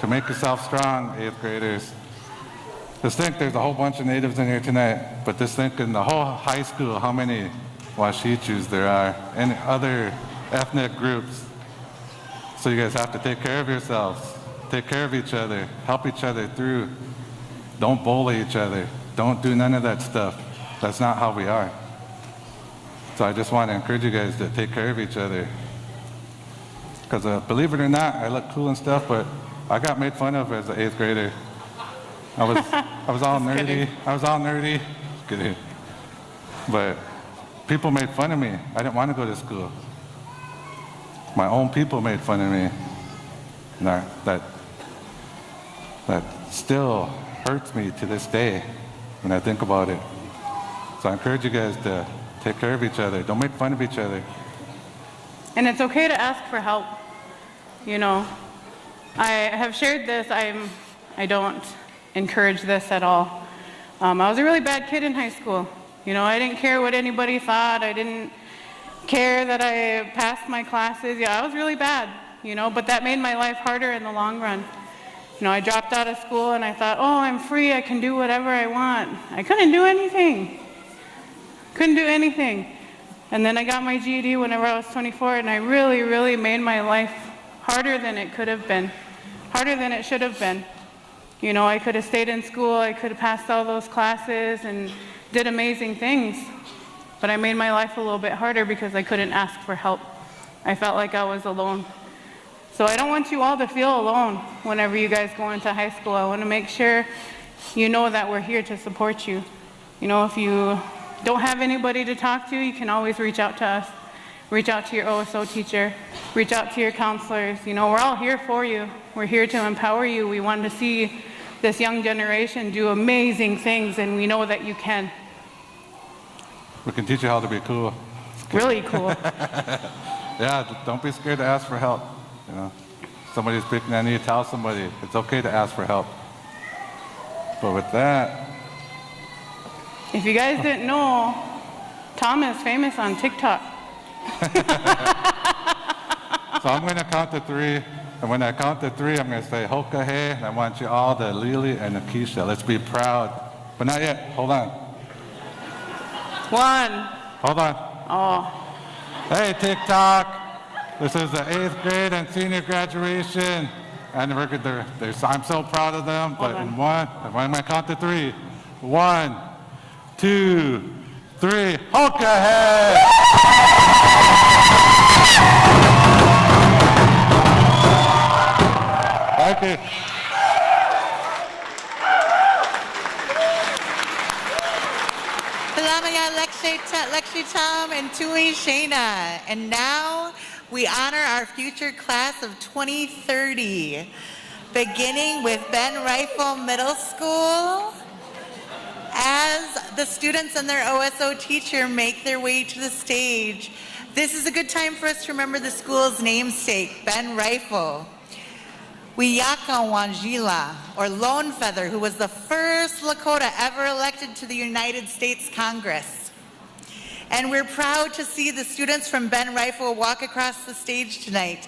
To make yourself strong, 8th graders. Just think there's a whole bunch of natives in here tonight, but just think in the whole high school how many Washichus there are and other ethnic groups. So you guys have to take care of yourselves, take care of each other, help each other through. Don't bully each other. Don't do none of that stuff. That's not how we are. So I just want to encourage you guys to take care of each other. Because believe it or not, I look cool and stuff, but I got made fun of as an 8th grader. I was all nerdy. I was all nerdy. Just kidding. But people made fun of me. I didn't want to go to school. My own people made fun of me. And that still hurts me to this day when I think about it. So I encourage you guys to take care of each other. Don't make fun of each other. And it's okay to ask for help. You know, I have shared this. I don't encourage this at all. I was a really bad kid in high school. You know, I didn't care what anybody thought. I didn't care that I passed my classes. Yeah, I was really bad, you know, but that made my life harder in the long run. You know, I dropped out of school and I thought, oh, I'm free. I can do whatever I want. I couldn't do anything. Couldn't do anything. And then I got my GED whenever I was 24, and I really, really made my life harder than it could have been, harder than it should have been. You know, I could have stayed in school, I could have passed all those classes and did amazing things, but I made my life a little bit harder because I couldn't ask for help. I felt like I was alone. So I don't want you all to feel alone whenever you guys go into high school. I want to make sure you know that we're here to support you. You know, if you don't have anybody to talk to, you can always reach out to us. Reach out to your OSO teacher. Reach out to your counselors. You know, we're all here for you. We're here to empower you. We want to see this young generation do amazing things, and we know that you can. We can teach you how to be cool. Really cool. Yeah, don't be scared to ask for help. You know, somebody's picking on you, tell somebody. It's okay to ask for help. But with that, if you guys didn't know, Tom is famous on TikTok. So I'm going to count to 3, and when I count to 3, I'm going to say Hoka Hey, and I want you all to Lily and Akisha. Let's be proud. But not yet. Hold on. 1. Hold on. Oh. Hey, TikTok. This is the 8th grade and senior graduation. And I'm so proud of them. But in when I count to 3, 1, 2, 3. Hoka Hey! Thank you. Salamat Lexi Tom and Tui Shayna. And now we honor our future class of 2030, beginning with Ben Rifle Middle School. As the students and their OSO teacher make their way to the stage, this is a good time for us to remember the school's namesake, Ben Rifle. Wiyaka Wanjila, or Lone Feather, who was the first Lakota ever elected to the United States Congress. And we're proud to see the students from Ben Rifle walk across the stage tonight.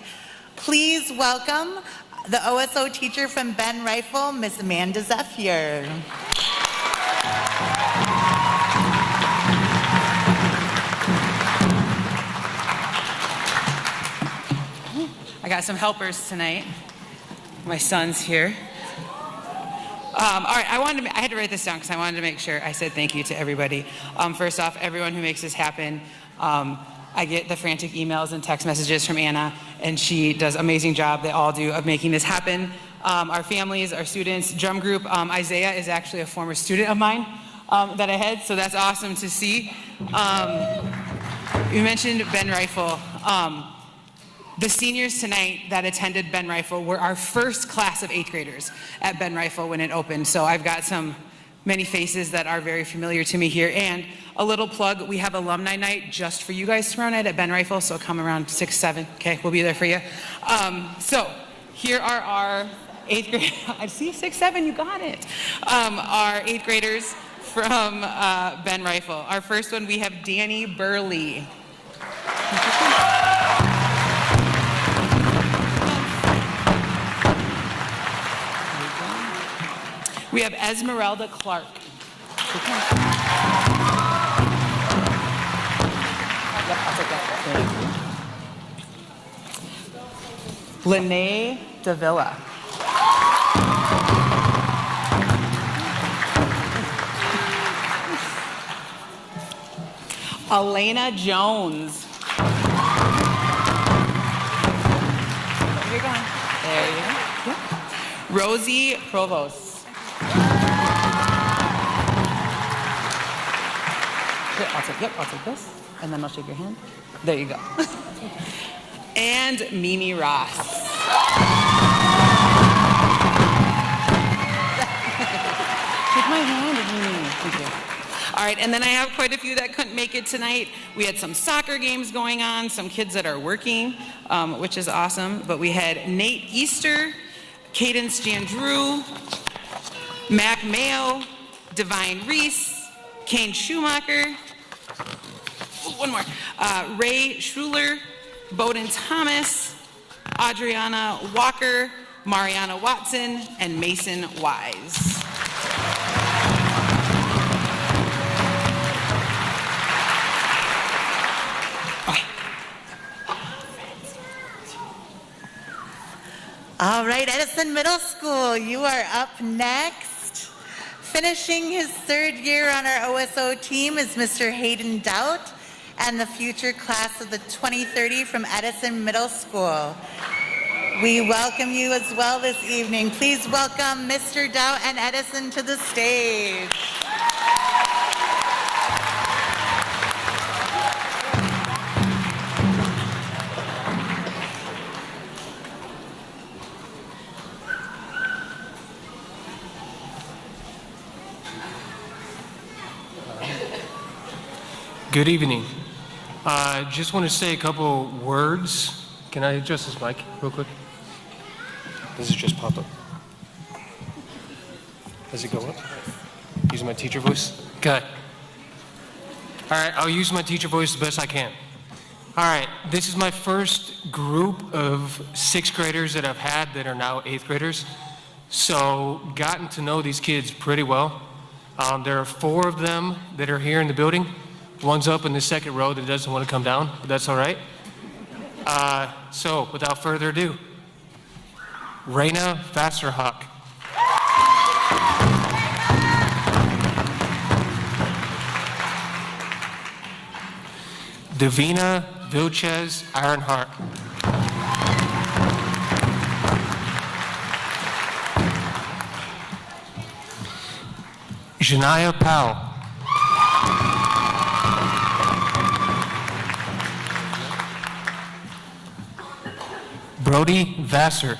Please welcome the OSO teacher from Ben Rifle, Miss Amanda Zephyr. I got some helpers tonight. My son's here. All right, I had to write this down because I wanted to make sure I said thank you to everybody. First off, everyone who makes this happen. I get the frantic emails and text messages from Anna, and she does an amazing job, they all do, of making this happen. Our families, our students, drum group. Isaiah is actually a former student of mine that I had, so that's awesome to see. You mentioned Ben Rifle. The seniors tonight that attended Ben Rifle were our first class of 8th graders at Ben Rifle when it opened. So I've got many faces that are very familiar to me here. And a little plug, we have alumni night just for you guys tomorrow night at Ben Rifle. So come around 6, 7, okay? We'll be there for you. So here are our 8th grade, I see 6, 7, you got it. Our 8th graders from Ben Rifle. Our first one, we have Danny Burley. We have Esmeralda Clark. Lene Davila. Elena Jones. You're going. There you go. Rosie Provost. I'll take this, and then I'll shake your hand. There you go. And Mimi Ross. Shake my hand, Mimi. Thank you. All right, and then I have quite a few that couldn't make it tonight. We had some soccer games going on, some kids that are working, which is awesome. But we had Nate Easter, Cadence Jandrew, Mac Mayo, Divine Reese, Kane Schumacher, one more, Ray Schruler, Bowden Thomas, Adriana Walker, Mariana Watson, and Mason Wise. All right, Edison Middle School, you are up next. Finishing his 3rd year on our OSO team is Mr. Hayden Doubt and the future class of the 2030 from Edison Middle School. We welcome you as well this evening. Please welcome Mr. Doubt and Edison to the stage. Good evening. Just want to say a couple words. Can I adjust this mic real quick? Does it just pop up? Does it go up? Using my teacher voice? Okay. All right, I'll use my teacher voice the best I can. All right, this is my first group of 6th graders that I've had that are now 8th graders. So gotten to know these kids pretty well. There are 4 of them that are here in the building. One's up in the 2nd row that doesn't want to come down, but that's all right. So without further ado, Raina Vasserhawk. Davina Vilches Ironheart. Janaya Powell. Brody Vassar.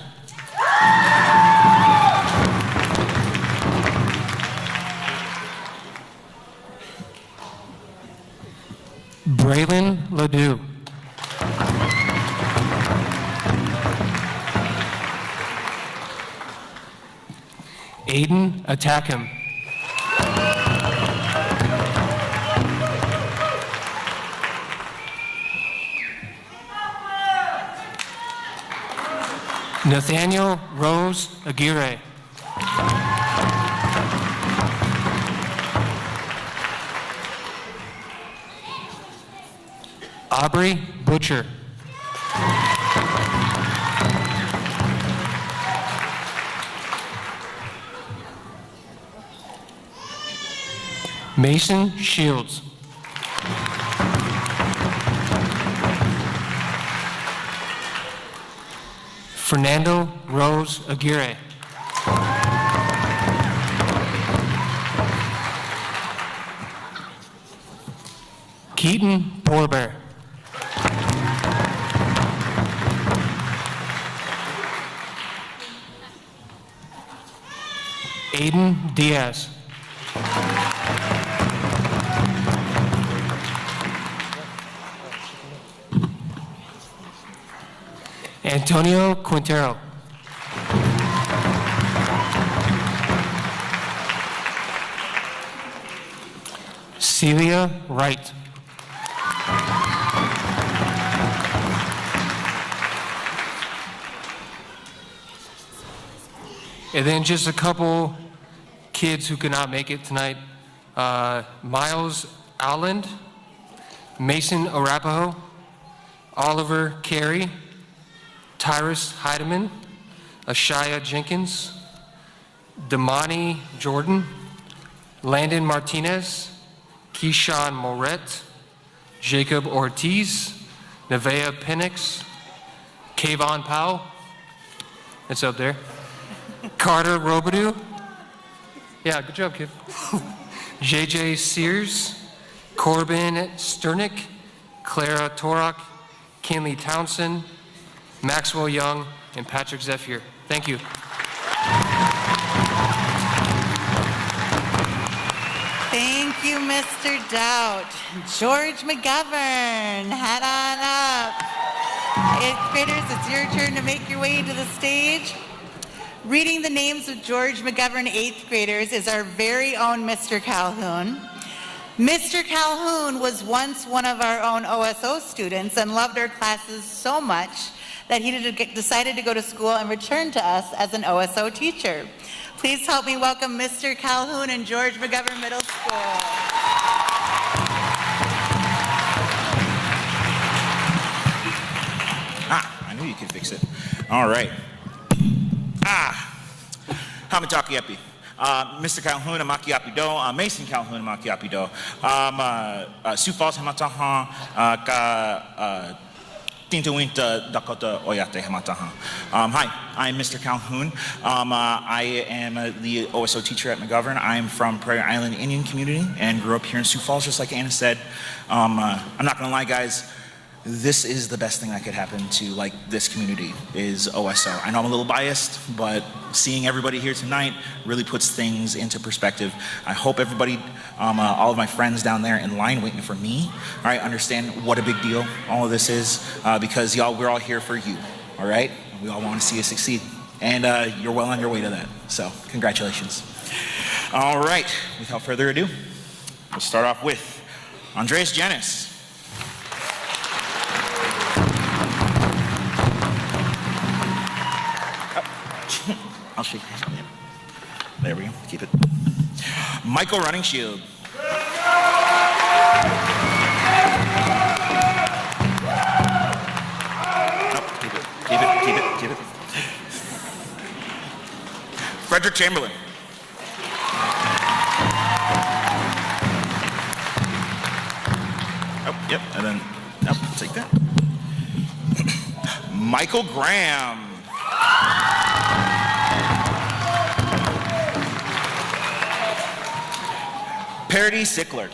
Braylon Ledoux. Aiden Attackham. Nathaniel Rose Aguirre. Aubrey Butcher. Mason Shields. Fernando Rose Aguirre. Keaton Borbear. Aiden Diaz. Antonio Quintero. Celia Wright. And then just a couple kids who could not make it tonight. Miles Alland, Mason Arapaho, Oliver Carey, Tyrus Heidemann, Ashaya Jenkins, Damani Jordan, Landon Martinez, Keyshawn Moret, Jacob Ortiz, Nevaeh Penix, Kayvon Powell, it's up there, Carter Robidoux, yeah, good job, kid, JJ Sears, Corbin Sternick, Clara Torok, Kinley Townsend, Maxwell Young, and Patrick Zephyr. Thank you. Thank you, Mr. Doubt. George McGovern, head on up. 8th graders, it's your turn to make your way to the stage. Reading the names of George McGovern 8th graders is our very own Mr. Calhoun. Mr. Calhoun was once one of our own OSO students and loved our classes so much that he decided to go to school and return to us as an OSO teacher. Please help me welcome Mr. Calhoun and George McGovern Middle School. I knew you could fix it. All right. Hamatakiapi. Mr. Calhoun Amakiapi Do, Mason Calhoun Amakiapi Do, Sioux Falls Hamataha, Tintawinta Dakota Oyate Hamataha. Hi, I'm Mr. Calhoun. I am the OSO teacher at McGovern. I'm from Prairie Island Indian community and grew up here in Sioux Falls, just like Anna said. I'm not gonna lie, guys. This is the best thing that could happen to this community is OSO. I know I'm a little biased, but seeing everybody here tonight really puts things into perspective. I hope everybody, all of my friends down there in line waiting for me, all right, understand what a big deal all of this is, because y'all, we're all here for you, all right? We all want to see you succeed, and you're well on your way to that, so congratulations. All right, without further ado, we'll start off with Andreas Janis. I'll shake your hand. There we go. Keep it. Michael Running Shield. Keep it. Frederick Chamberlain. Oh, yep, and then, take that. Michael Graham. Parody Sickler.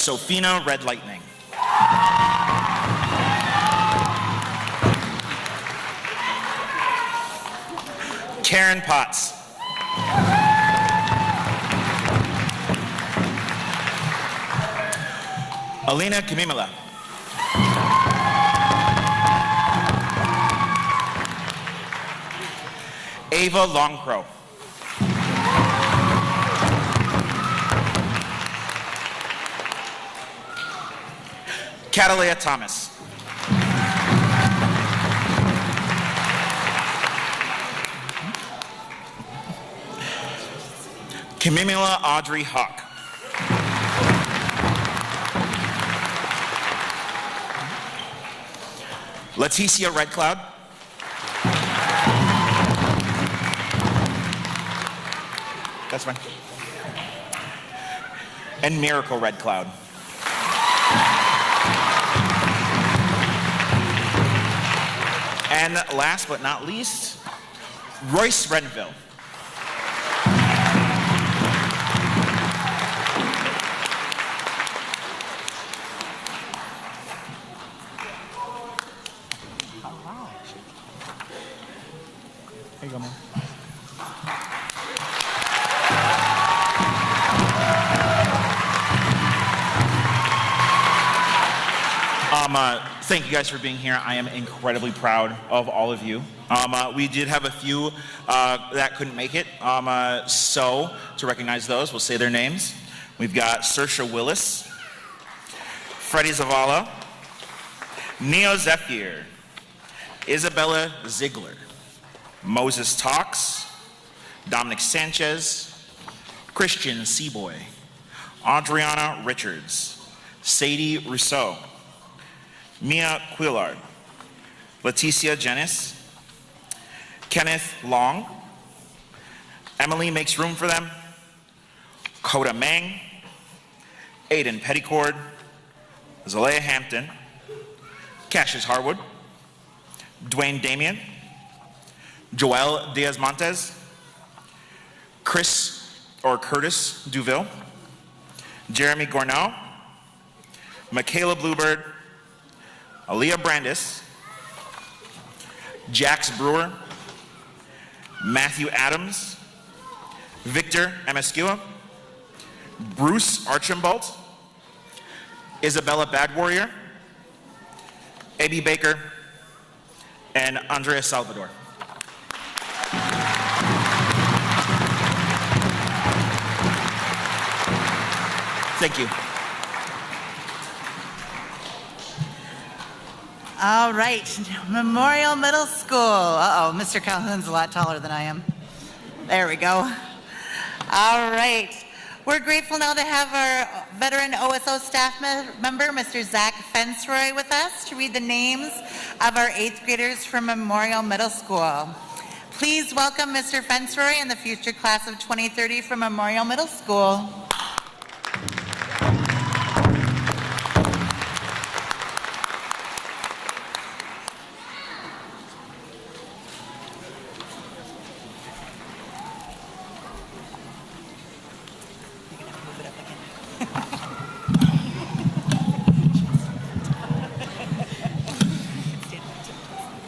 Sophina Red Lightning. Karen Potts. Alina Kamimala. Ava Longcrow. Catalea Thomas. Kamimila Audrey Hawk. Leticia Red Cloud. That's fine. And Miracle Red Cloud. And last but not least, Royce Renville. Here you go, man. Thank you guys for being here. I am incredibly proud of all of you. We did have a few that couldn't make it. So to recognize those, we'll say their names. We've got Saoirse Willis, Freddie Zavala, Neo Zephyr, Isabella Ziegler, Moses Talks, Dominic Sanchez, Christian Seaboy, Adriana Richards, Sadie Rousseau, Mia Quillard, Leticia Jenis, Kenneth Long, Emily Makes Room for Them, Coda Mang, Aiden Petticord, Zalea Hampton, Cassius Harwood, Dwayne Damien, Joel Diaz-Montes, Curtis Duville, Jeremy Gornau, Michaela Bluebird, Aaliyah Brandis, Jax Brewer, Matthew Adams, Victor Amescua, Bruce Archambault, Isabella Badwarrior, Abby Baker, and Andrea Salvador. Thank you. All right, Memorial Middle School. Uh-oh, Mr. Calhoun's a lot taller than I am. There we go. All right. We're grateful now to have our veteran OSO staff member, Mr. Zach Fensroy, with us to read the names of our 8th graders from Memorial Middle School. Please welcome Mr. Fensroy and the future class of 2030 from Memorial Middle School.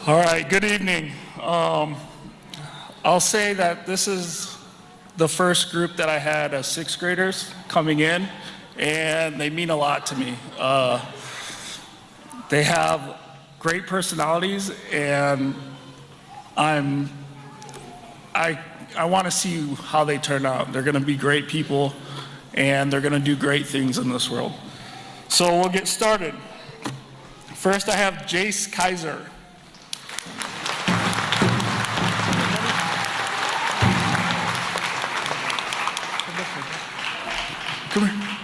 All right, good evening. I'll say that this is the first group that I had as 6th graders coming in, and they mean a lot to me. They have great personalities, and I want to see how they turn out. They're going to be great people, and they're going to do great things in this world. So we'll get started. First, I have Jace Kaiser. Come here.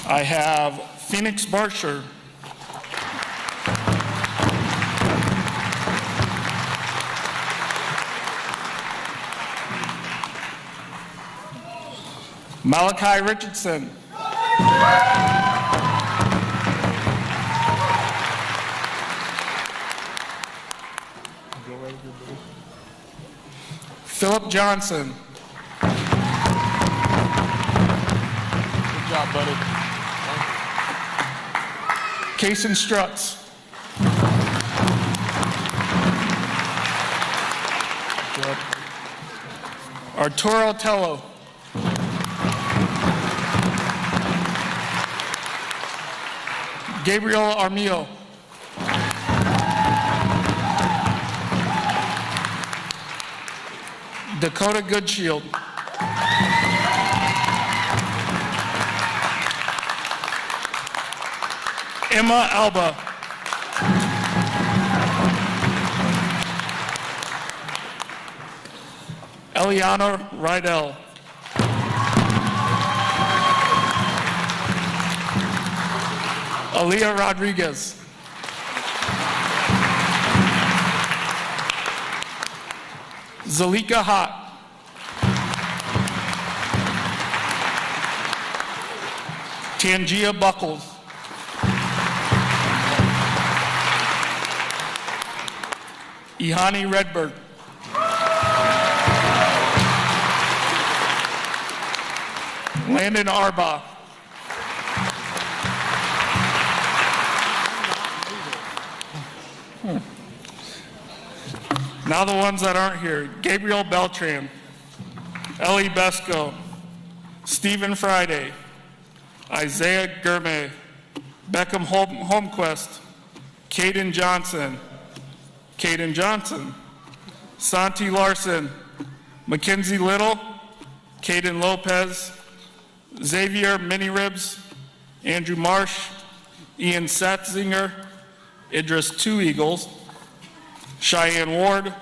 I have Phoenix Barsher. Malachi Richardson. Philip Johnson. job, buddy. Kason Strutz. Good. Arturo Tello. Gabriel Armillo. Dakota Goodshield. Emma Alba. Eliana Rydell. Aaliyah Rodriguez. Zalika Hott. Tangia Buckles. Ihani Redberg. Landon Arbaugh. Now the ones that aren't here. Gabriel Beltran, Ellie Besco, Stephen Friday, Isaiah Gourmet, Beckham Holmquist, Caden Johnson, Santi Larson, Mackenzie Little, Caden Lopez, Xavier Miniribs, Andrew Marsh, Ian Satzinger, Idris Two Eagles, Cheyenne Ward,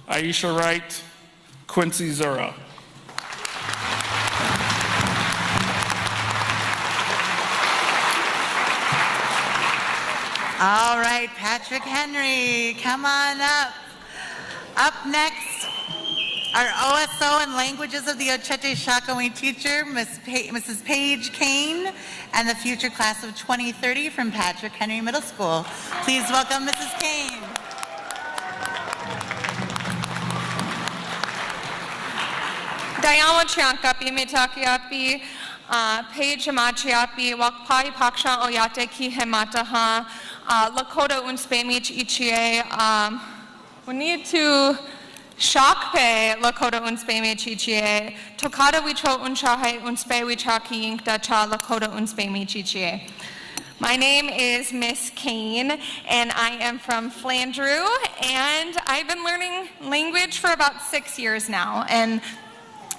Aisha Wright, Quincy Zura. All right, Patrick Henry, come on up. Up next, our OSO and Languages of the Ochete Shakowee teacher, Mrs. Paige Kane, and the future class of 2030 from Patrick Henry Middle School. Please welcome Mrs. Kane. Dayama Chiankapi, Metakiapi, Paige Machiapi, Wakpai Paksha Oyate Ki Hemataha, Lakota Unspemich Ichie, we need to Shakpe Lakota Unspemich Ichie, Tokada Wicho Unshahe Unspe Wichaki Inkta Cha Lakota Unspemich Ichie. My name is Miss Kane, and I am from Flandreau, and I've been learning language for about 6 years now, and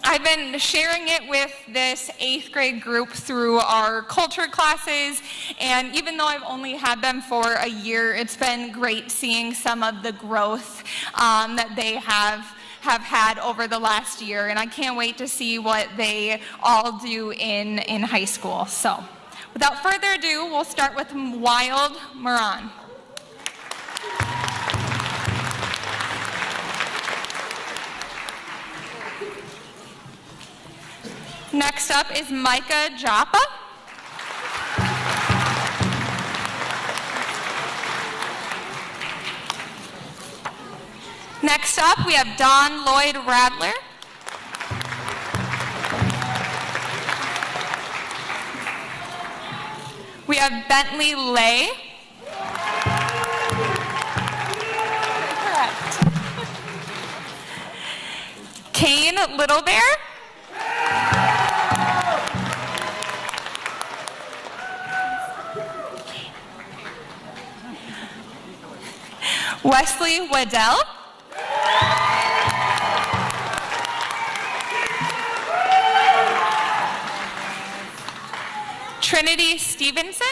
I've been sharing it with this 8th grade group through our culture classes, and even though I've only had them for a year, it's been great seeing some of the growth that they have had over the last year, and I can't wait to see what they all do in high school. So, without further ado, we'll start with Wild Moran. Next up is Micah Joppa. Next up, we have Don Lloyd Radler. We have Bentley Lay. Correct. Kane Littlebear. Wesley Waddell. Trinity Stevenson.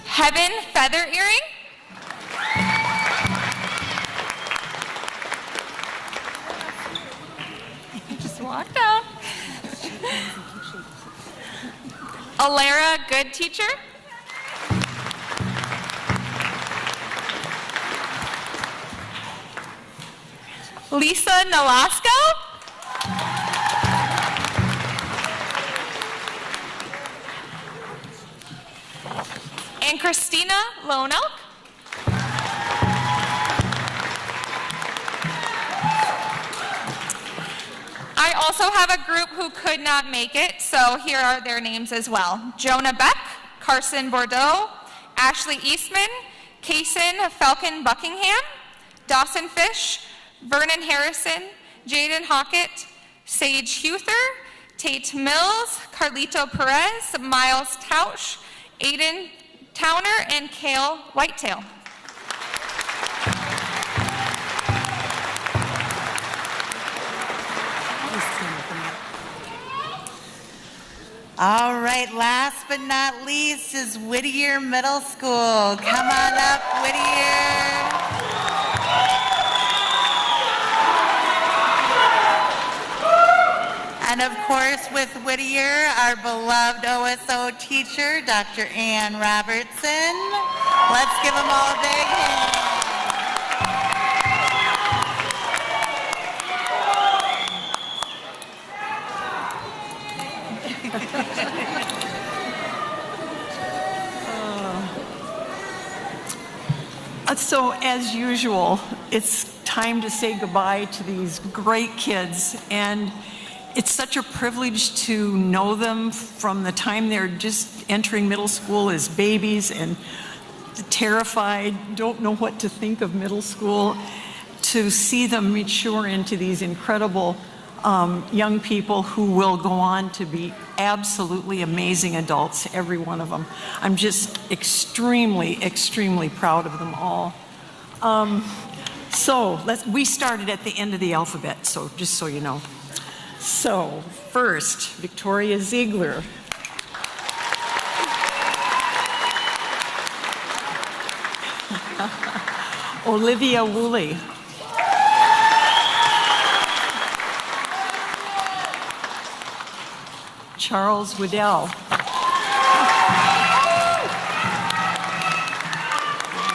Heaven Feather Earring. Just walked out. Alara Good Teacher. Lisa Nolasco. And Christina Lone Elk. I also have a group who could not make it, so here are their names as well. Jonah Beck, Carson Bordeaux, Ashley Eastman, Kaysen Falcon Buckingham, Dawson Fish, Vernon Harrison, Jaden Hockett, Sage Huther, Tate Mills, Carlito Perez, Miles Tausch, Aiden Towner, and Kale Whitetail. All right, last but not least is Whittier Middle School. Come on up, Whittier. And of course, with Whittier, our beloved OSO teacher, Dr. Ann Robertson. Let's give them all a big hand. So as usual, it's time to say goodbye to these great kids, and it's such a privilege to know them from the time they're just entering middle school as babies and terrified, don't know what to think of middle school, to see them mature into these incredible young people who will go on to be absolutely amazing adults, every one of them. I'm just extremely, extremely proud of them all. We started at the end of the alphabet, so just so you know. So first, Victoria Ziegler. Olivia Woolley. Charles Waddell. There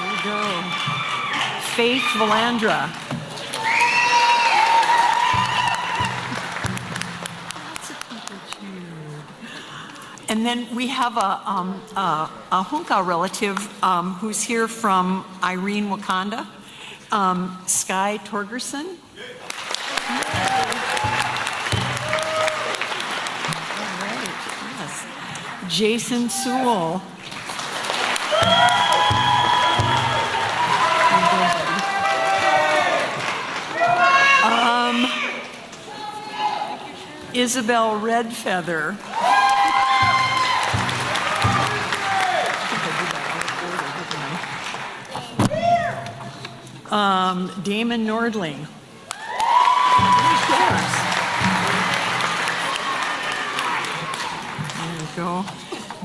we go. Faith Valandra. And then we have a Hunka relative who's here from Irene, Wakanda, Sky Torgerson. All right, yes. Jason Sewell. Isabel Redfeather. Damon Nordling. There we go.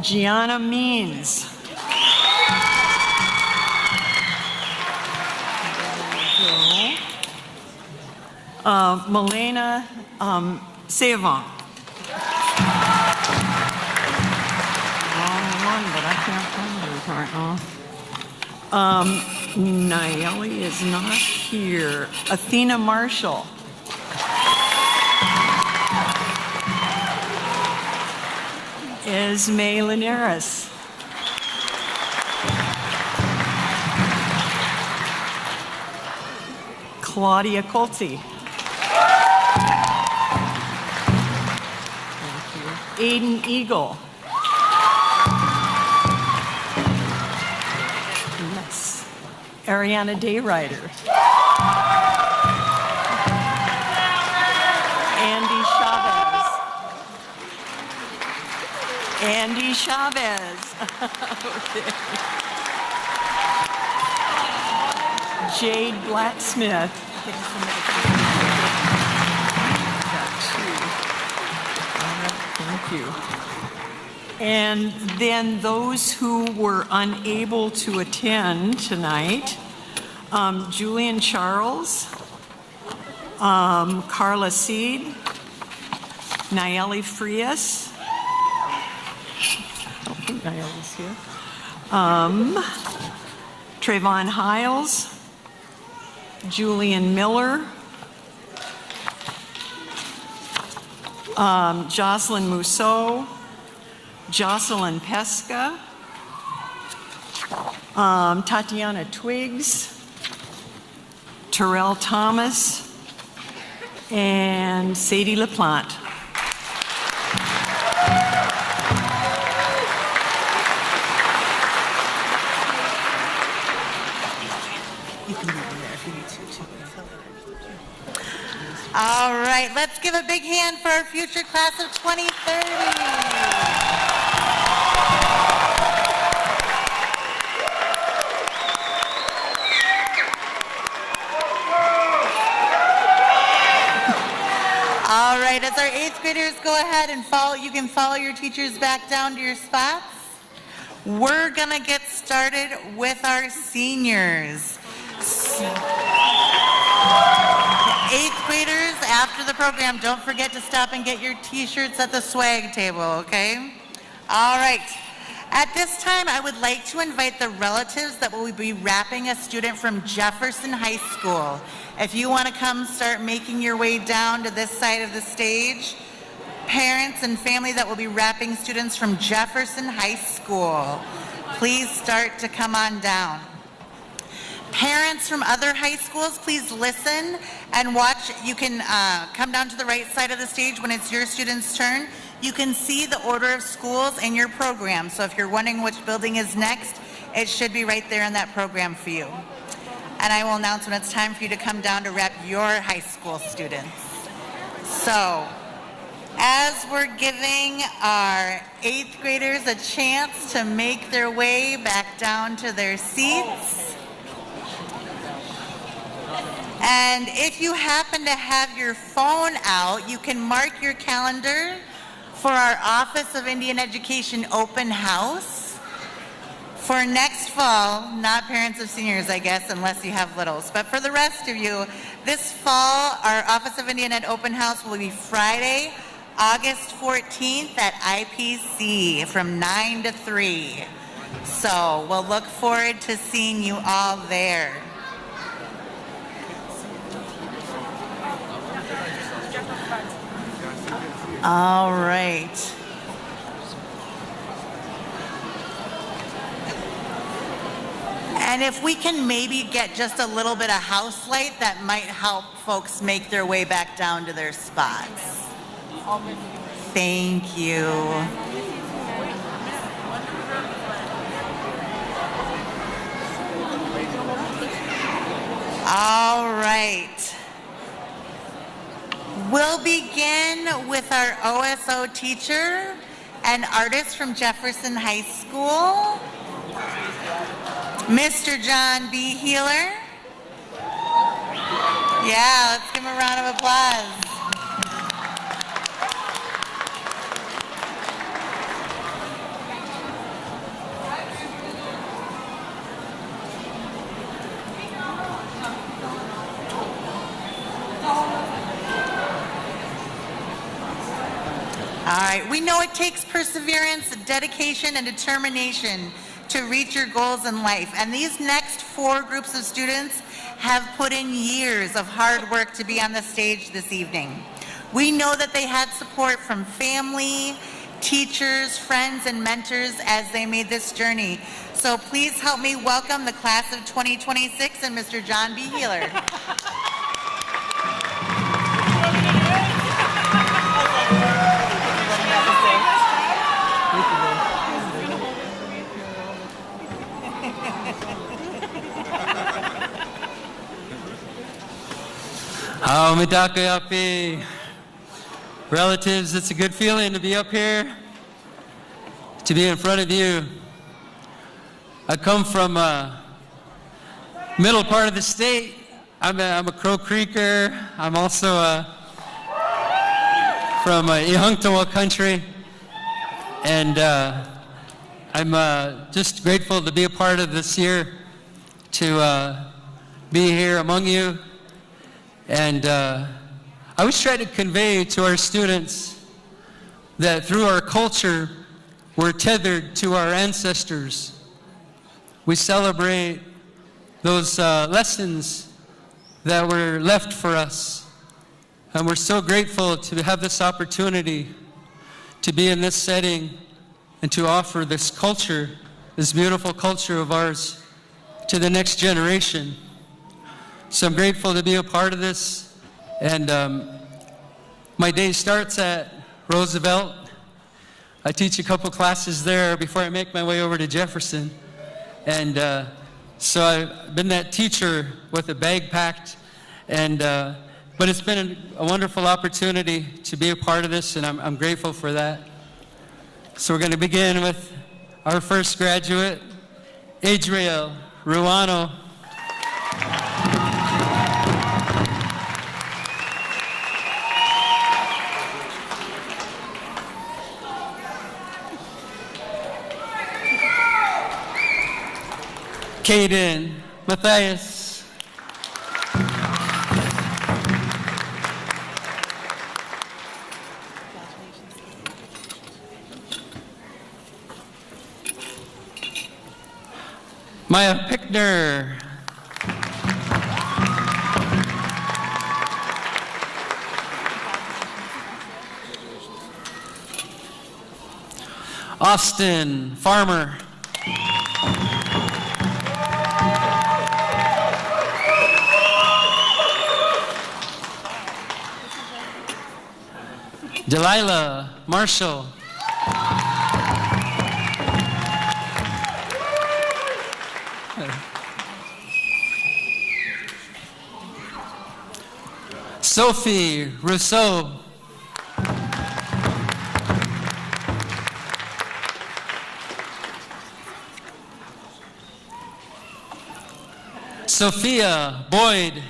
Gianna Means. There we go. Milena Savant. Wrong one, but I can't find her right now. Nayeli is not here. Athena Marshall. Esme Linares. Claudia Colty. Aiden Eagle. Yes. Ariana Dayrider. Andy Chavez. Andy Chavez. Okay. Jade Blacksmith. Thank you. And then those who were unable to attend tonight, Julian Charles, Carla Seed, Nayeli Frias, I don't think Nayeli's here, Trayvon Hiles, Julian Miller, Jocelyn Mousseau, Jocelyn Pesca, Tatiana Twiggs, Terrell Thomas, and Sadie LaPlante. All right, let's give a big hand for our future class of 2030. All right, as our 8th graders go ahead and you can follow your teachers back down to your spots. We're gonna get started with our seniors. 8th graders, after the program, don't forget to stop and get your t-shirts at the swag table, okay? All right. At this time, I would like to invite the relatives that will be wrapping a student from Jefferson High School. If you want to come start making your way down to this side of the stage, parents and family that will be wrapping students from Jefferson High School, please start to come on down. Parents from other high schools, please listen and watch. You can come down to the right side of the stage when it's your student's turn. You can see the order of schools in your program. So if you're wondering which building is next, it should be right there in that program for you. And I will announce when it's time for you to come down to wrap your high school students. So, as we're giving our 8th graders a chance to make their way back down to their seats, and if you happen to have your phone out, you can mark your calendar for our Office of Indian Education open house for next fall, not parents of seniors, I guess, unless you have littles. But for the rest of you, this fall, our Office of Indian Ed open house will be Friday, August 14th at IPC from 9 to 3. So we'll look forward to seeing you all there. All right. And if we can maybe get just a little bit of house light, that might help folks make their way back down to their spots. Thank you. All right. We'll begin with our OSO teacher and artist from Jefferson High School, Mr. John B. Healer. Yeah, let's give him a round of applause. All right, we know it takes perseverance, dedication, and determination to reach your goals in life. And these next 4 groups of students have put in years of hard work to be on the stage this evening. We know that they had support from family, teachers, friends, and mentors as they made this journey. So please help me welcome the class of 2026 and Mr. John B. Healer. Midakayapi. Relatives, it's a good feeling to be up here, to be in front of you. I come from middle part of the state. I'm a Crow Creeker. I'm also from Ihungtawa country. And I'm just grateful to be a part of this year, to be here among you. And I always try to convey to our students that through our culture, we're tethered to our ancestors. We celebrate those lessons that were left for us. And we're so grateful to have this opportunity to be in this setting and to offer this culture, this beautiful culture of ours, to the next generation. So I'm grateful to be a part of this, and My day starts at Roosevelt. I teach a couple classes there before I make my way over to Jefferson. And so I've been that teacher with a bag packed. And but it's been a wonderful opportunity to be a part of this, and I'm grateful for that. So we're going to begin with our first graduate, Adriel Ruano. Caden Matthias. Maya Pickner. Austin Farmer. Delilah Marshall. Sophie Rousseau. Sophia Boyd.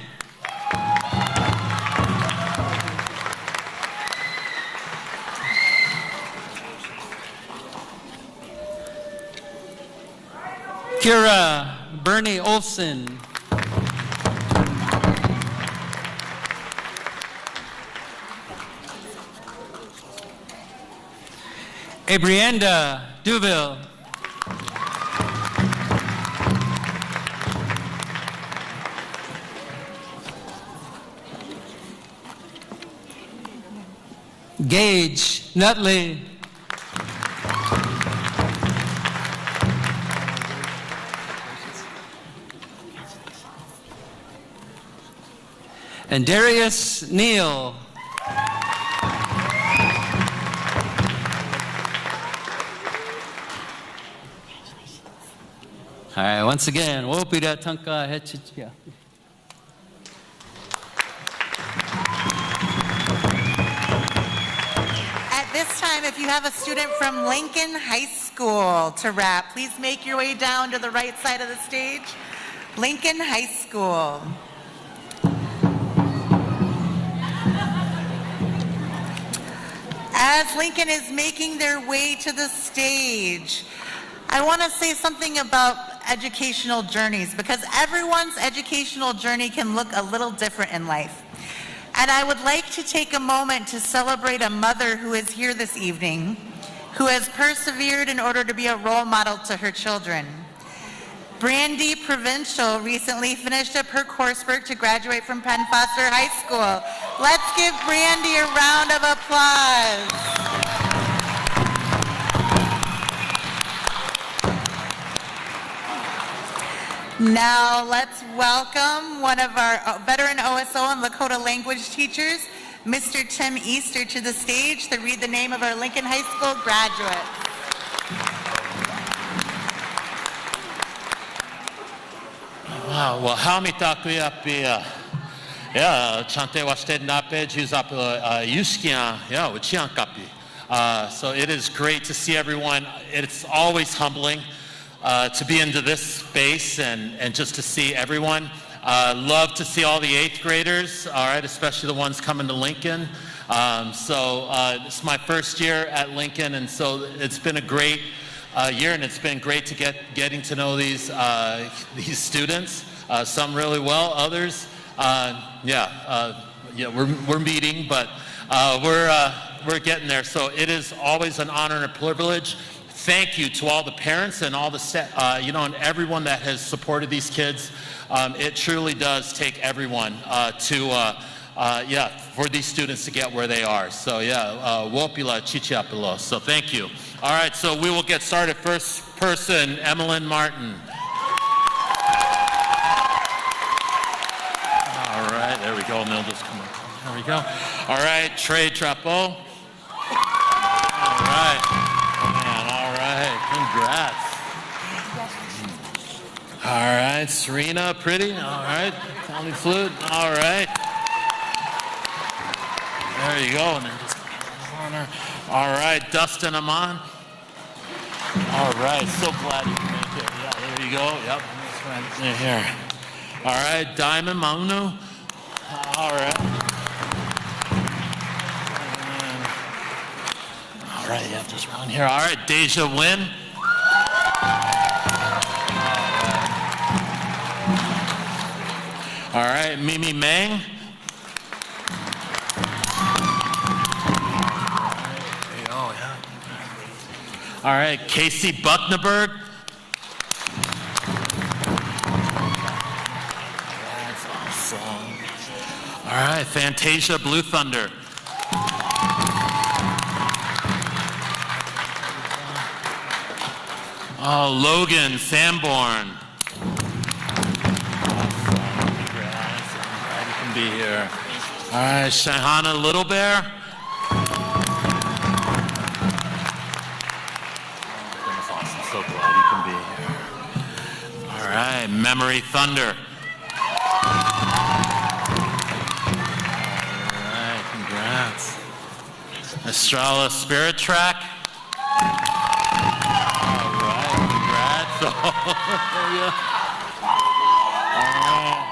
Kira Bernie Olson. Abrienda Duville. Gage Nutley. And Darius Neal. All right, once again, Wopida Tanka Hechichia. At this time, if you have a student from Lincoln High School to rap, please make your way down to the right side of the stage. Lincoln High School. As Lincoln is making their way to the stage, I want to say something about educational journeys, because everyone's educational journey can look a little different in life. And I would like to take a moment to celebrate a mother who is here this evening, who has persevered in order to be a role model to her children. Brandy Provincial recently finished up her coursework to graduate from Penn Foster High School. Let's give Brandy a round of applause. Now let's welcome one of our veteran OSO and Lakota language teachers, Mr. Tim Easter, to the stage to read the name of our Lincoln High School graduates. Wow, well, how many takuya pia? Yeah, chante wasted nape juzap yuskia, yeah, uchian kapi. So it is great to see everyone. It's always humbling to be into this space and just to see everyone. Love to see all the 8th graders, all right, especially the ones coming to Lincoln. It's my first year at Lincoln, and so it's been a great year, and it's been great to getting to know these students. Some really well, others, we're meeting, but we're getting there. So it is always an honor and a privilege. Thank you to all the parents and all the and everyone that has supported these kids. It truly does take everyone for these students to get where they are. So wopila chichiapilo. So thank you. All right, so we will get started. First person, Emmeline Martin. All right, there we go. And they'll just come up. There we go. All right, Trey Trapo. All right. Man, all right. Congrats. All right, Serena, pretty. All right, Tommy Flute. All right. There you go. And then just corner. All right, Dustin Amon. All right, so glad you can make it. Yeah, there you go. Yep, right here. All right, Diamond Maunu. All right. All right, yeah, just around here. All right, Deja Win. All right, Mimi Meng. All right, Casey Buckneberg. That's awesome. All right, Fantasia Blue Thunder. Oh, Logan Sanborn. Congrats. I'm glad you can be here. All right, Shahana Little Bear. So glad you can be here. All right, Memory Thunder. All right, congrats. Estrella Spirit Track. All right, congrats.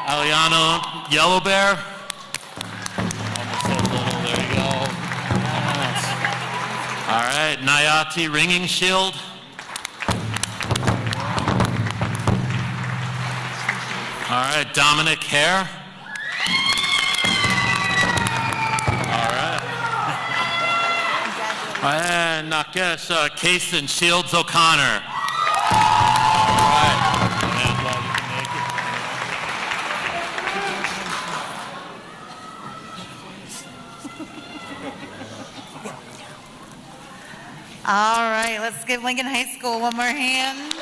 Aliano Yellow Bear. Almost said little, there you go. All right, Nayati Ringing Shield. All right, Dominic Hare. All right. And Nakesh Kaysen Shields O'Connor. All right. Man, glad you can make it. All right, let's give Lincoln High School one more hand.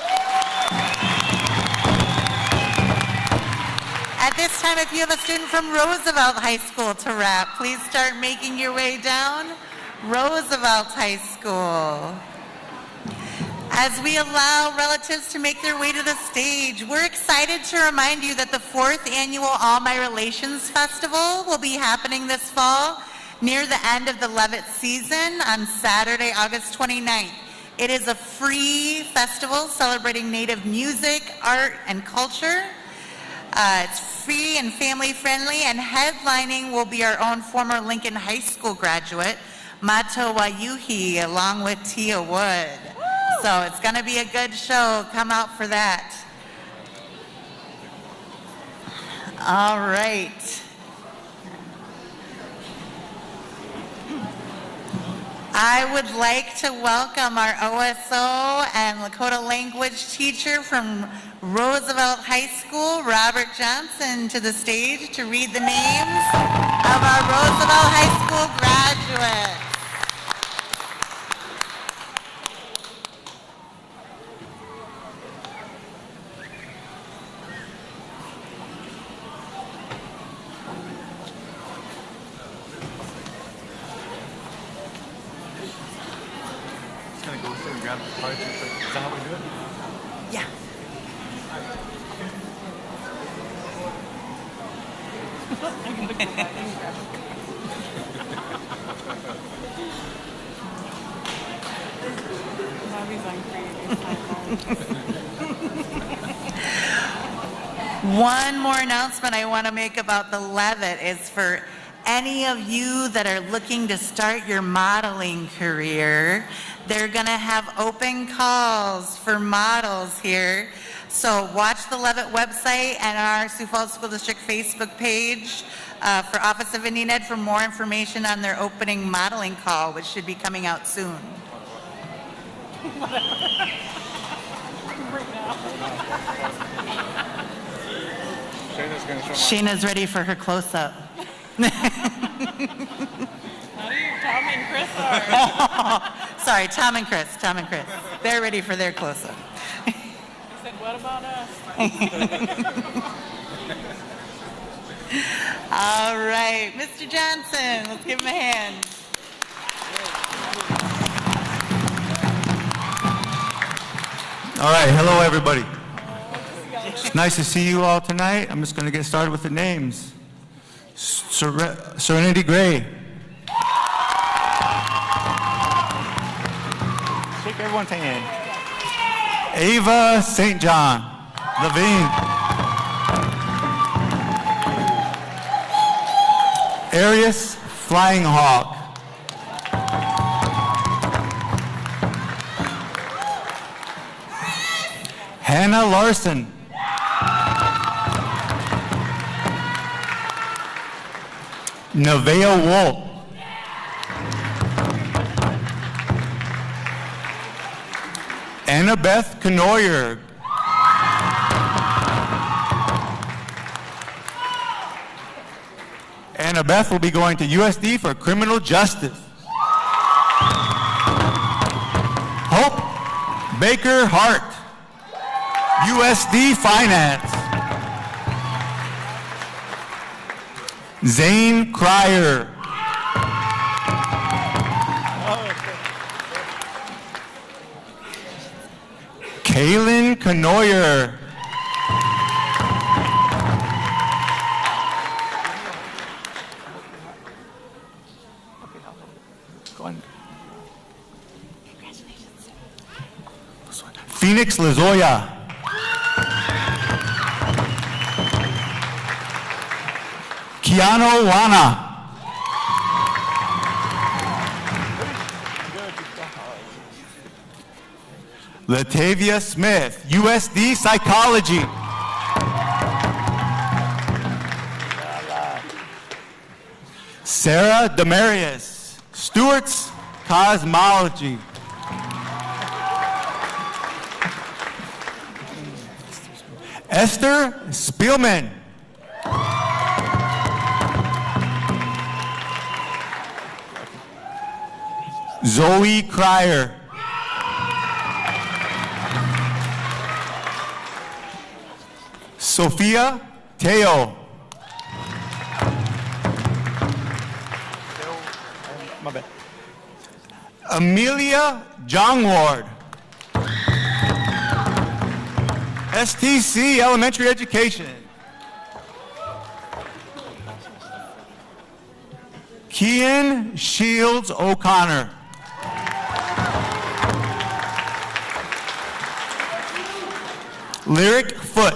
At this time, if you have a student from Roosevelt High School to wrap, please start making your way down Roosevelt High School. As we allow relatives to make their way to the stage, we're excited to remind you that the 4th annual All My Relations Festival will be happening this fall near the end of the Levitt season on Saturday, August 29th. It is a free festival celebrating Native music, art, and culture. It's free and family friendly, and headlining will be our own former Lincoln High School graduate, Mato Wayuhi, along with Tia Wood. So it's going to be a good show. Come out for that. All right. I would like to welcome our OSO and Lakota language teacher from Roosevelt High School, Robert Johnson, to the stage to read the names of our Roosevelt High School graduates. Grab the cards. Is that how we do it? Yeah. One more announcement I want to make about the Levitt is for any of you that are looking to start your modeling career. They're going to have open calls for models here. So watch the Levitt website and our Sioux Falls School District Facebook page for Office of Indian Ed for more information on their opening modeling call, which should be coming out soon. Shayna's ready for her close-up. Tom and Chris are. Sorry, Tom and Chris. They're ready for their close-up. I said, what about us? All right, Mr. Johnson, let's give him a hand. All right, hello everybody. It's nice to see you all tonight. I'm just going to get started with the names. Serenity Gray. Shake everyone's hand. Ava St. John. Levine. Arius Flying Hawk. Hannah Larson. Nevaeh Wolf. Annabeth Knoyer. Annabeth will be going to USD for criminal justice. Hope Baker Hart. USD Finance. Zane Cryer. Kaylin Knoyer. Phoenix Lazoya. Keanu Wana. Latavia Smith, USD Psychology. Sarah Demarius, Stewart's Cosmology. Esther Spielman. Zoe Cryer. Sophia Teo. My bad. Amelia Jongward. STC Elementary Education. Kian Shields O'Connor. Lyric Foot.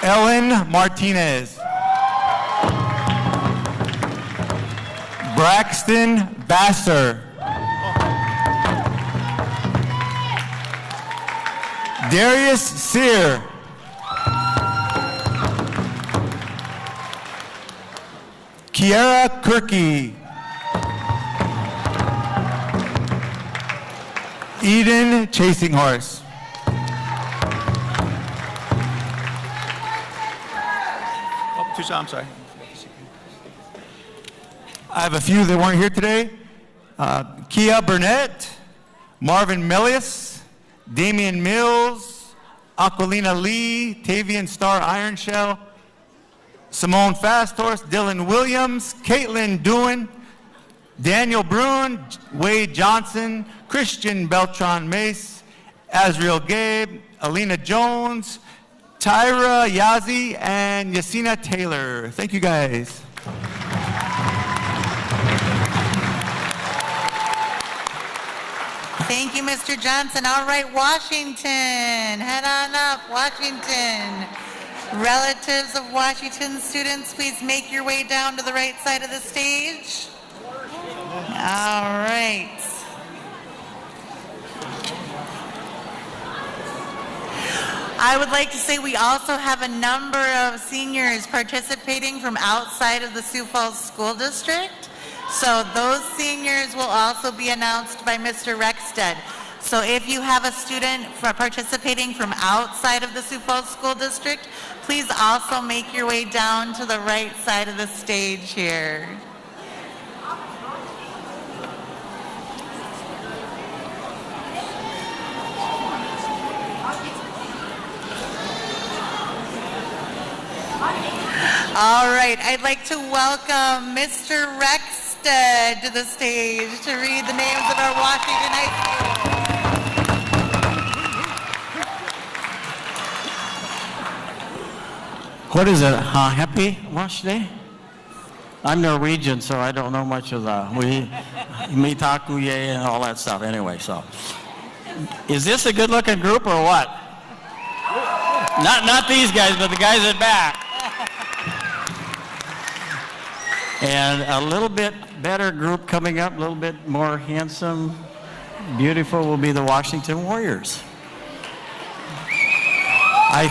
Ellen Martinez. Braxton Vassar. Darius Sear. Kiara Kirky. Eden Chasing Horse. I'm sorry. I have a few that weren't here today. Kia Burnett, Marvin Melius, Damian Mills, Aquilina Lee, Tavian Star Ironshell, Simone Fasthorse, Dylan Williams, Caitlin Doohan, Daniel Bruin, Wade Johnson, Christian Beltran Mace, Azriel Gabe, Alina Jones, Tyra Yazi, and Yasina Taylor. Thank you guys. Thank you, Mr. Johnson. All right, Washington. Head on up, Washington. Relatives of Washington students, please make your way down to the right side of the stage. All right. I would like to say we also have a number of seniors participating from outside of the Sioux Falls School District. So those seniors will also be announced by Mr. Rexted. So if you have a student participating from outside of the Sioux Falls School District, please also make your way down to the right side of the stage here. All right, I'd like to welcome Mr. Rexted to the stage to read the names of our Washington High School. What is it? Happy Wash Day? I'm Norwegian, so I don't know much of the mitakuye and all that stuff. Anyway, so is this a good-looking group or what? Not these guys, but the guys at back. And a little bit better group coming up, a little bit more handsome, beautiful will be the Washington Warriors. I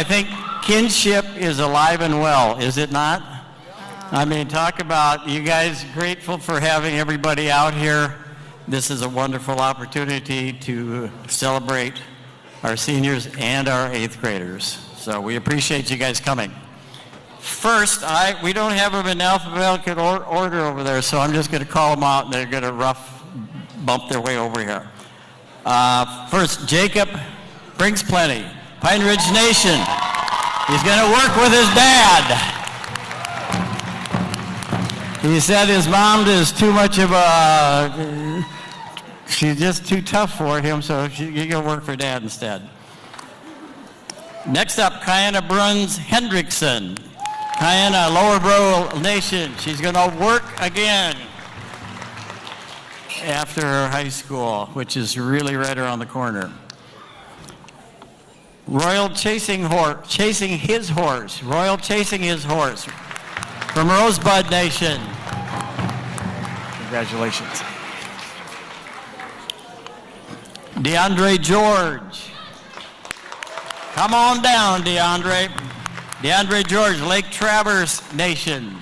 think kinship is alive and well, is it not? I mean, talk about you guys grateful for having everybody out here. This is a wonderful opportunity to celebrate our seniors and our 8th graders. So we appreciate you guys coming. First, we don't have them in alphabetical order over there, so I'm just going to call them out and they're going to bump their way over here. First, Jacob Brings Plenty, Pine Ridge Nation. He's going to work with his dad. He said his mom is too much of she's just too tough for him, so you're going to work for Dad instead. Next up, Kiana Bruns Hendrickson. Kiana, Lower Bro Nation. She's going to work again after her high school, which is really right around the corner. Royal Chasing His Horse. Royal Chasing His Horse from Rosebud Nation. Congratulations. DeAndre George. Come on down, DeAndre. DeAndre George, Lake Traverse Nation.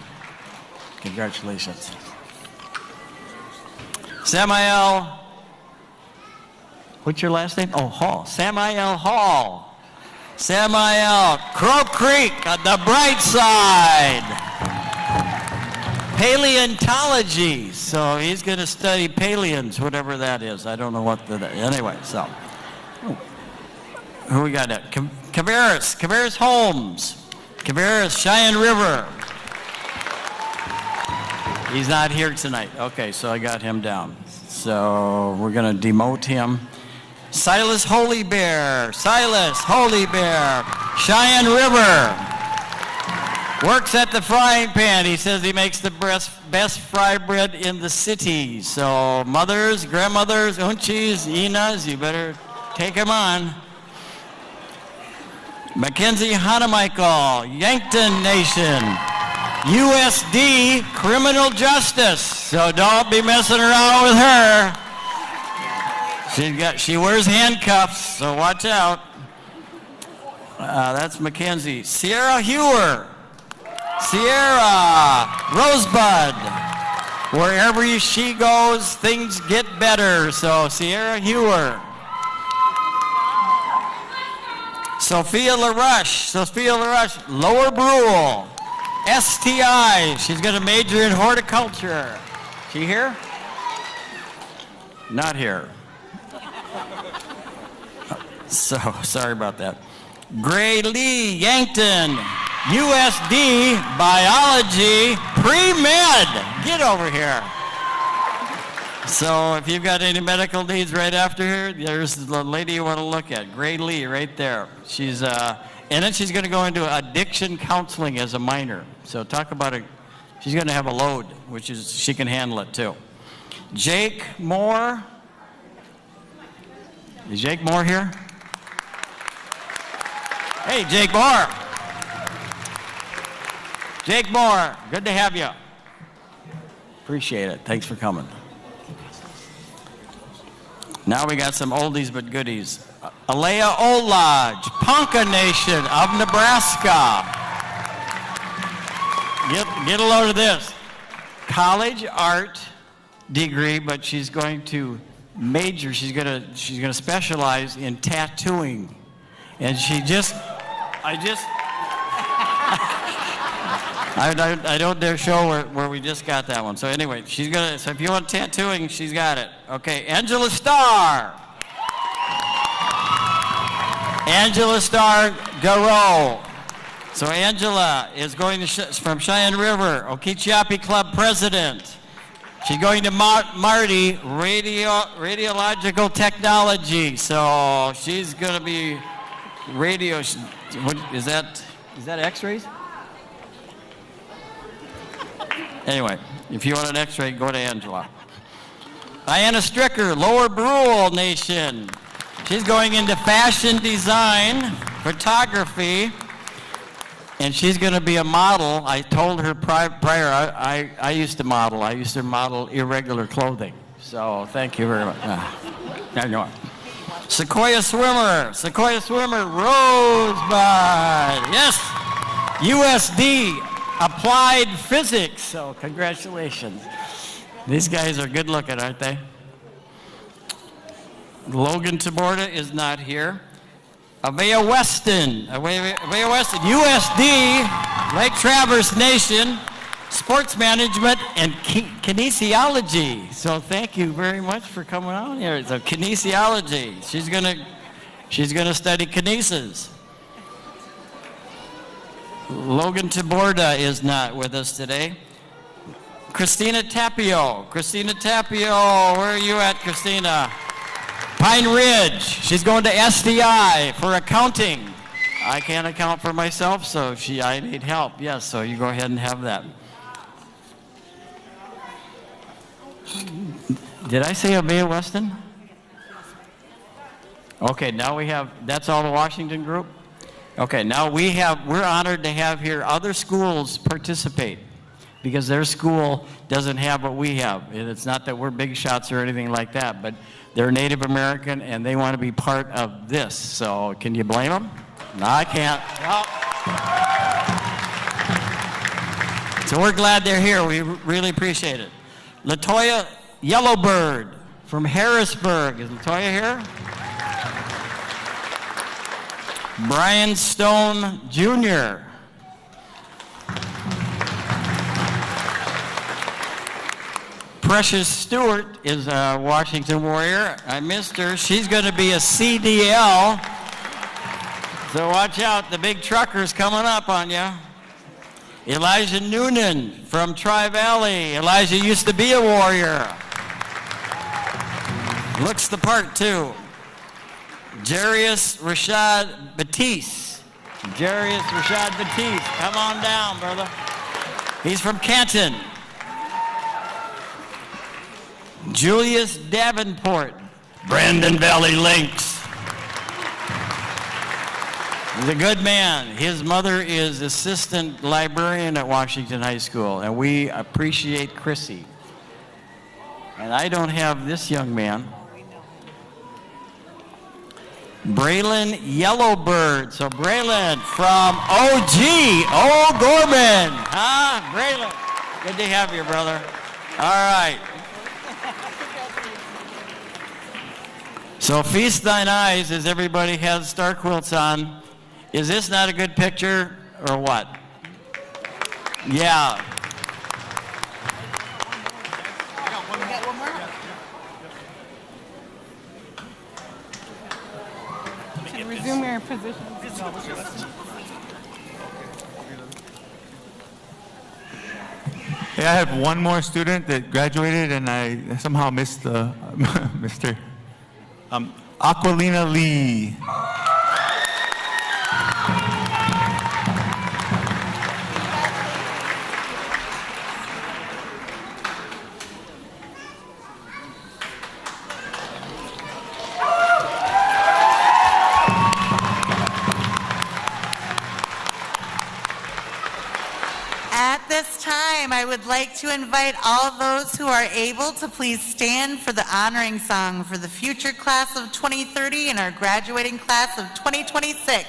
Congratulations. Samael, what's your last name? Oh, Hall. Samael Hall. Samael, Crow Creek, the bright side. Paleontology. So he's going to study Paleons, whatever that is. I don't know what anyway, so. Who we got at? Caveras Holmes. Caveras Cheyenne River. He's not here tonight. Okay, so I got him down. So we're going to demote him. Silas Holy Bear, Cheyenne River. Works at the frying pan. He says he makes the best fry bread in the city. So mothers, grandmothers, unchies, Inas, you better take him on. Mackenzie Hanamichael, Yankton Nation. USD Criminal Justice. So don't be messing around with her. She wears handcuffs, so watch out. That's Mackenzie. Sierra Hewer. Sierra Rosebud. Wherever she goes, things get better. So Sierra Hewer. Sophia LaRush, Lower Brule. STI, she's going to major in horticulture. She here? Not here. So, sorry about that. Gray Lee Yankton, USD Biology Pre-Med. Get over here. So if you've got any medical needs right after her, there's the lady you want to look at, Gray Lee right there. She's, and then she's going to go into addiction counseling as a minor. So talk about it. She's going to have a load, which is, she can handle it too. Jake Moore. Is Jake Moore here? Hey, Jake Moore. Jake Moore, good to have you. Appreciate it. Thanks for coming. Now we got some oldies but goodies. Alea Olodge, Ponca Nation of Nebraska. Get a load of this. College art degree, but she's going to major. She's gonna specialize in tattooing, and I don't dare show where we just got that one. So anyway, so if you want tattooing, she's got it. Okay, Angela Starr. Angela Starr Garreau. So Angela is going to from Cheyenne River, Okeechobee Club president. She's going to Marty, radiological technology. So she's going to be radio. What is that? Is that X-rays? Anyway, if you want an X-ray, go to Angela. Diana Stricker, Lower Brule Nation. She's going into fashion design, photography, and she's going to be a model. I told her prior, I used to model. I used to model irregular clothing. So thank you very much. There you are. Sequoia Swimmer, Rosebud. Yes, USD, Applied Physics. So congratulations. These guys are good looking, aren't they? Logan Taborda is not here. Avea Weston, USD, Lake Traverse Nation, Sports Management and Kinesiology. So thank you very much for coming out here. So kinesiology, she's gonna study kinesis. Logan Taborda is not with us today. Christina Tapio, where are you at, Christina? Pine Ridge, she's going to SDI for accounting. I can't account for myself, so I need help. Yes, so you go ahead and have that. Did I say Avea Weston? Okay, now we have, that's all the Washington group? Okay, now we're honored to have here other schools participate because their school doesn't have what we have. And it's not that we're big shots or anything like that, but they're Native American and they want to be part of this. So can you blame them? No, I can't. No. So we're glad they're here. We really appreciate it. Latoya Yellowbird from Harrisburg. Is Latoya here? Brian Stone Jr. Precious Stewart is a Washington Warrior. I missed her. She's going to be a CDL. So watch out, the big trucker's coming up on you. Elijah Noonan from Tri-Valley. Elijah used to be a Warrior. Looks the part too. Jarius Rashad Batiste. Come on down, brother. He's from Canton. Julius Davenport, Brandon Valley Lynx. He's a good man. His mother is assistant librarian at Washington High School, and we appreciate Chrissy. And I don't have this young man. Braylon Yellowbird. So Braylon from OG, Old Gorman. Huh, Braylon? Good to have you, brother. All right. So feast thine eyes as everybody has star quilts on. Is this not a good picture or what? Yeah. Resume your position. Hey, I have one more student that graduated and I somehow missed the Mr. Aquilina Lee. At this time, I would like to invite all those who are able to please stand for the honoring song for the future class of 2030 and our graduating class of 2026.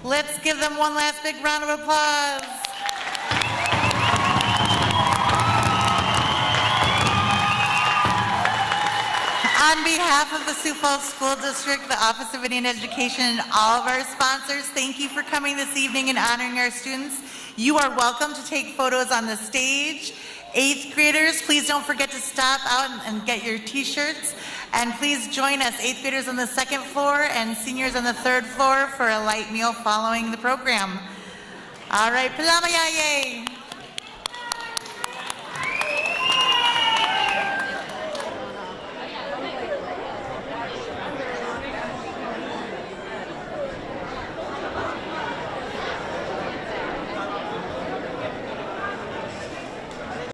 Let's give them one last big round of applause. On behalf of the Sioux Falls School District, the Office of Indian Education, and all of our sponsors, thank you for coming this evening and honoring our students. You are welcome to take photos on the stage. 8th graders, please don't forget to stop out and get your t-shirts. And please join us, 8th graders on the 2nd floor and seniors on the 3rd floor for a light meal following the program. All right, Palamayaye.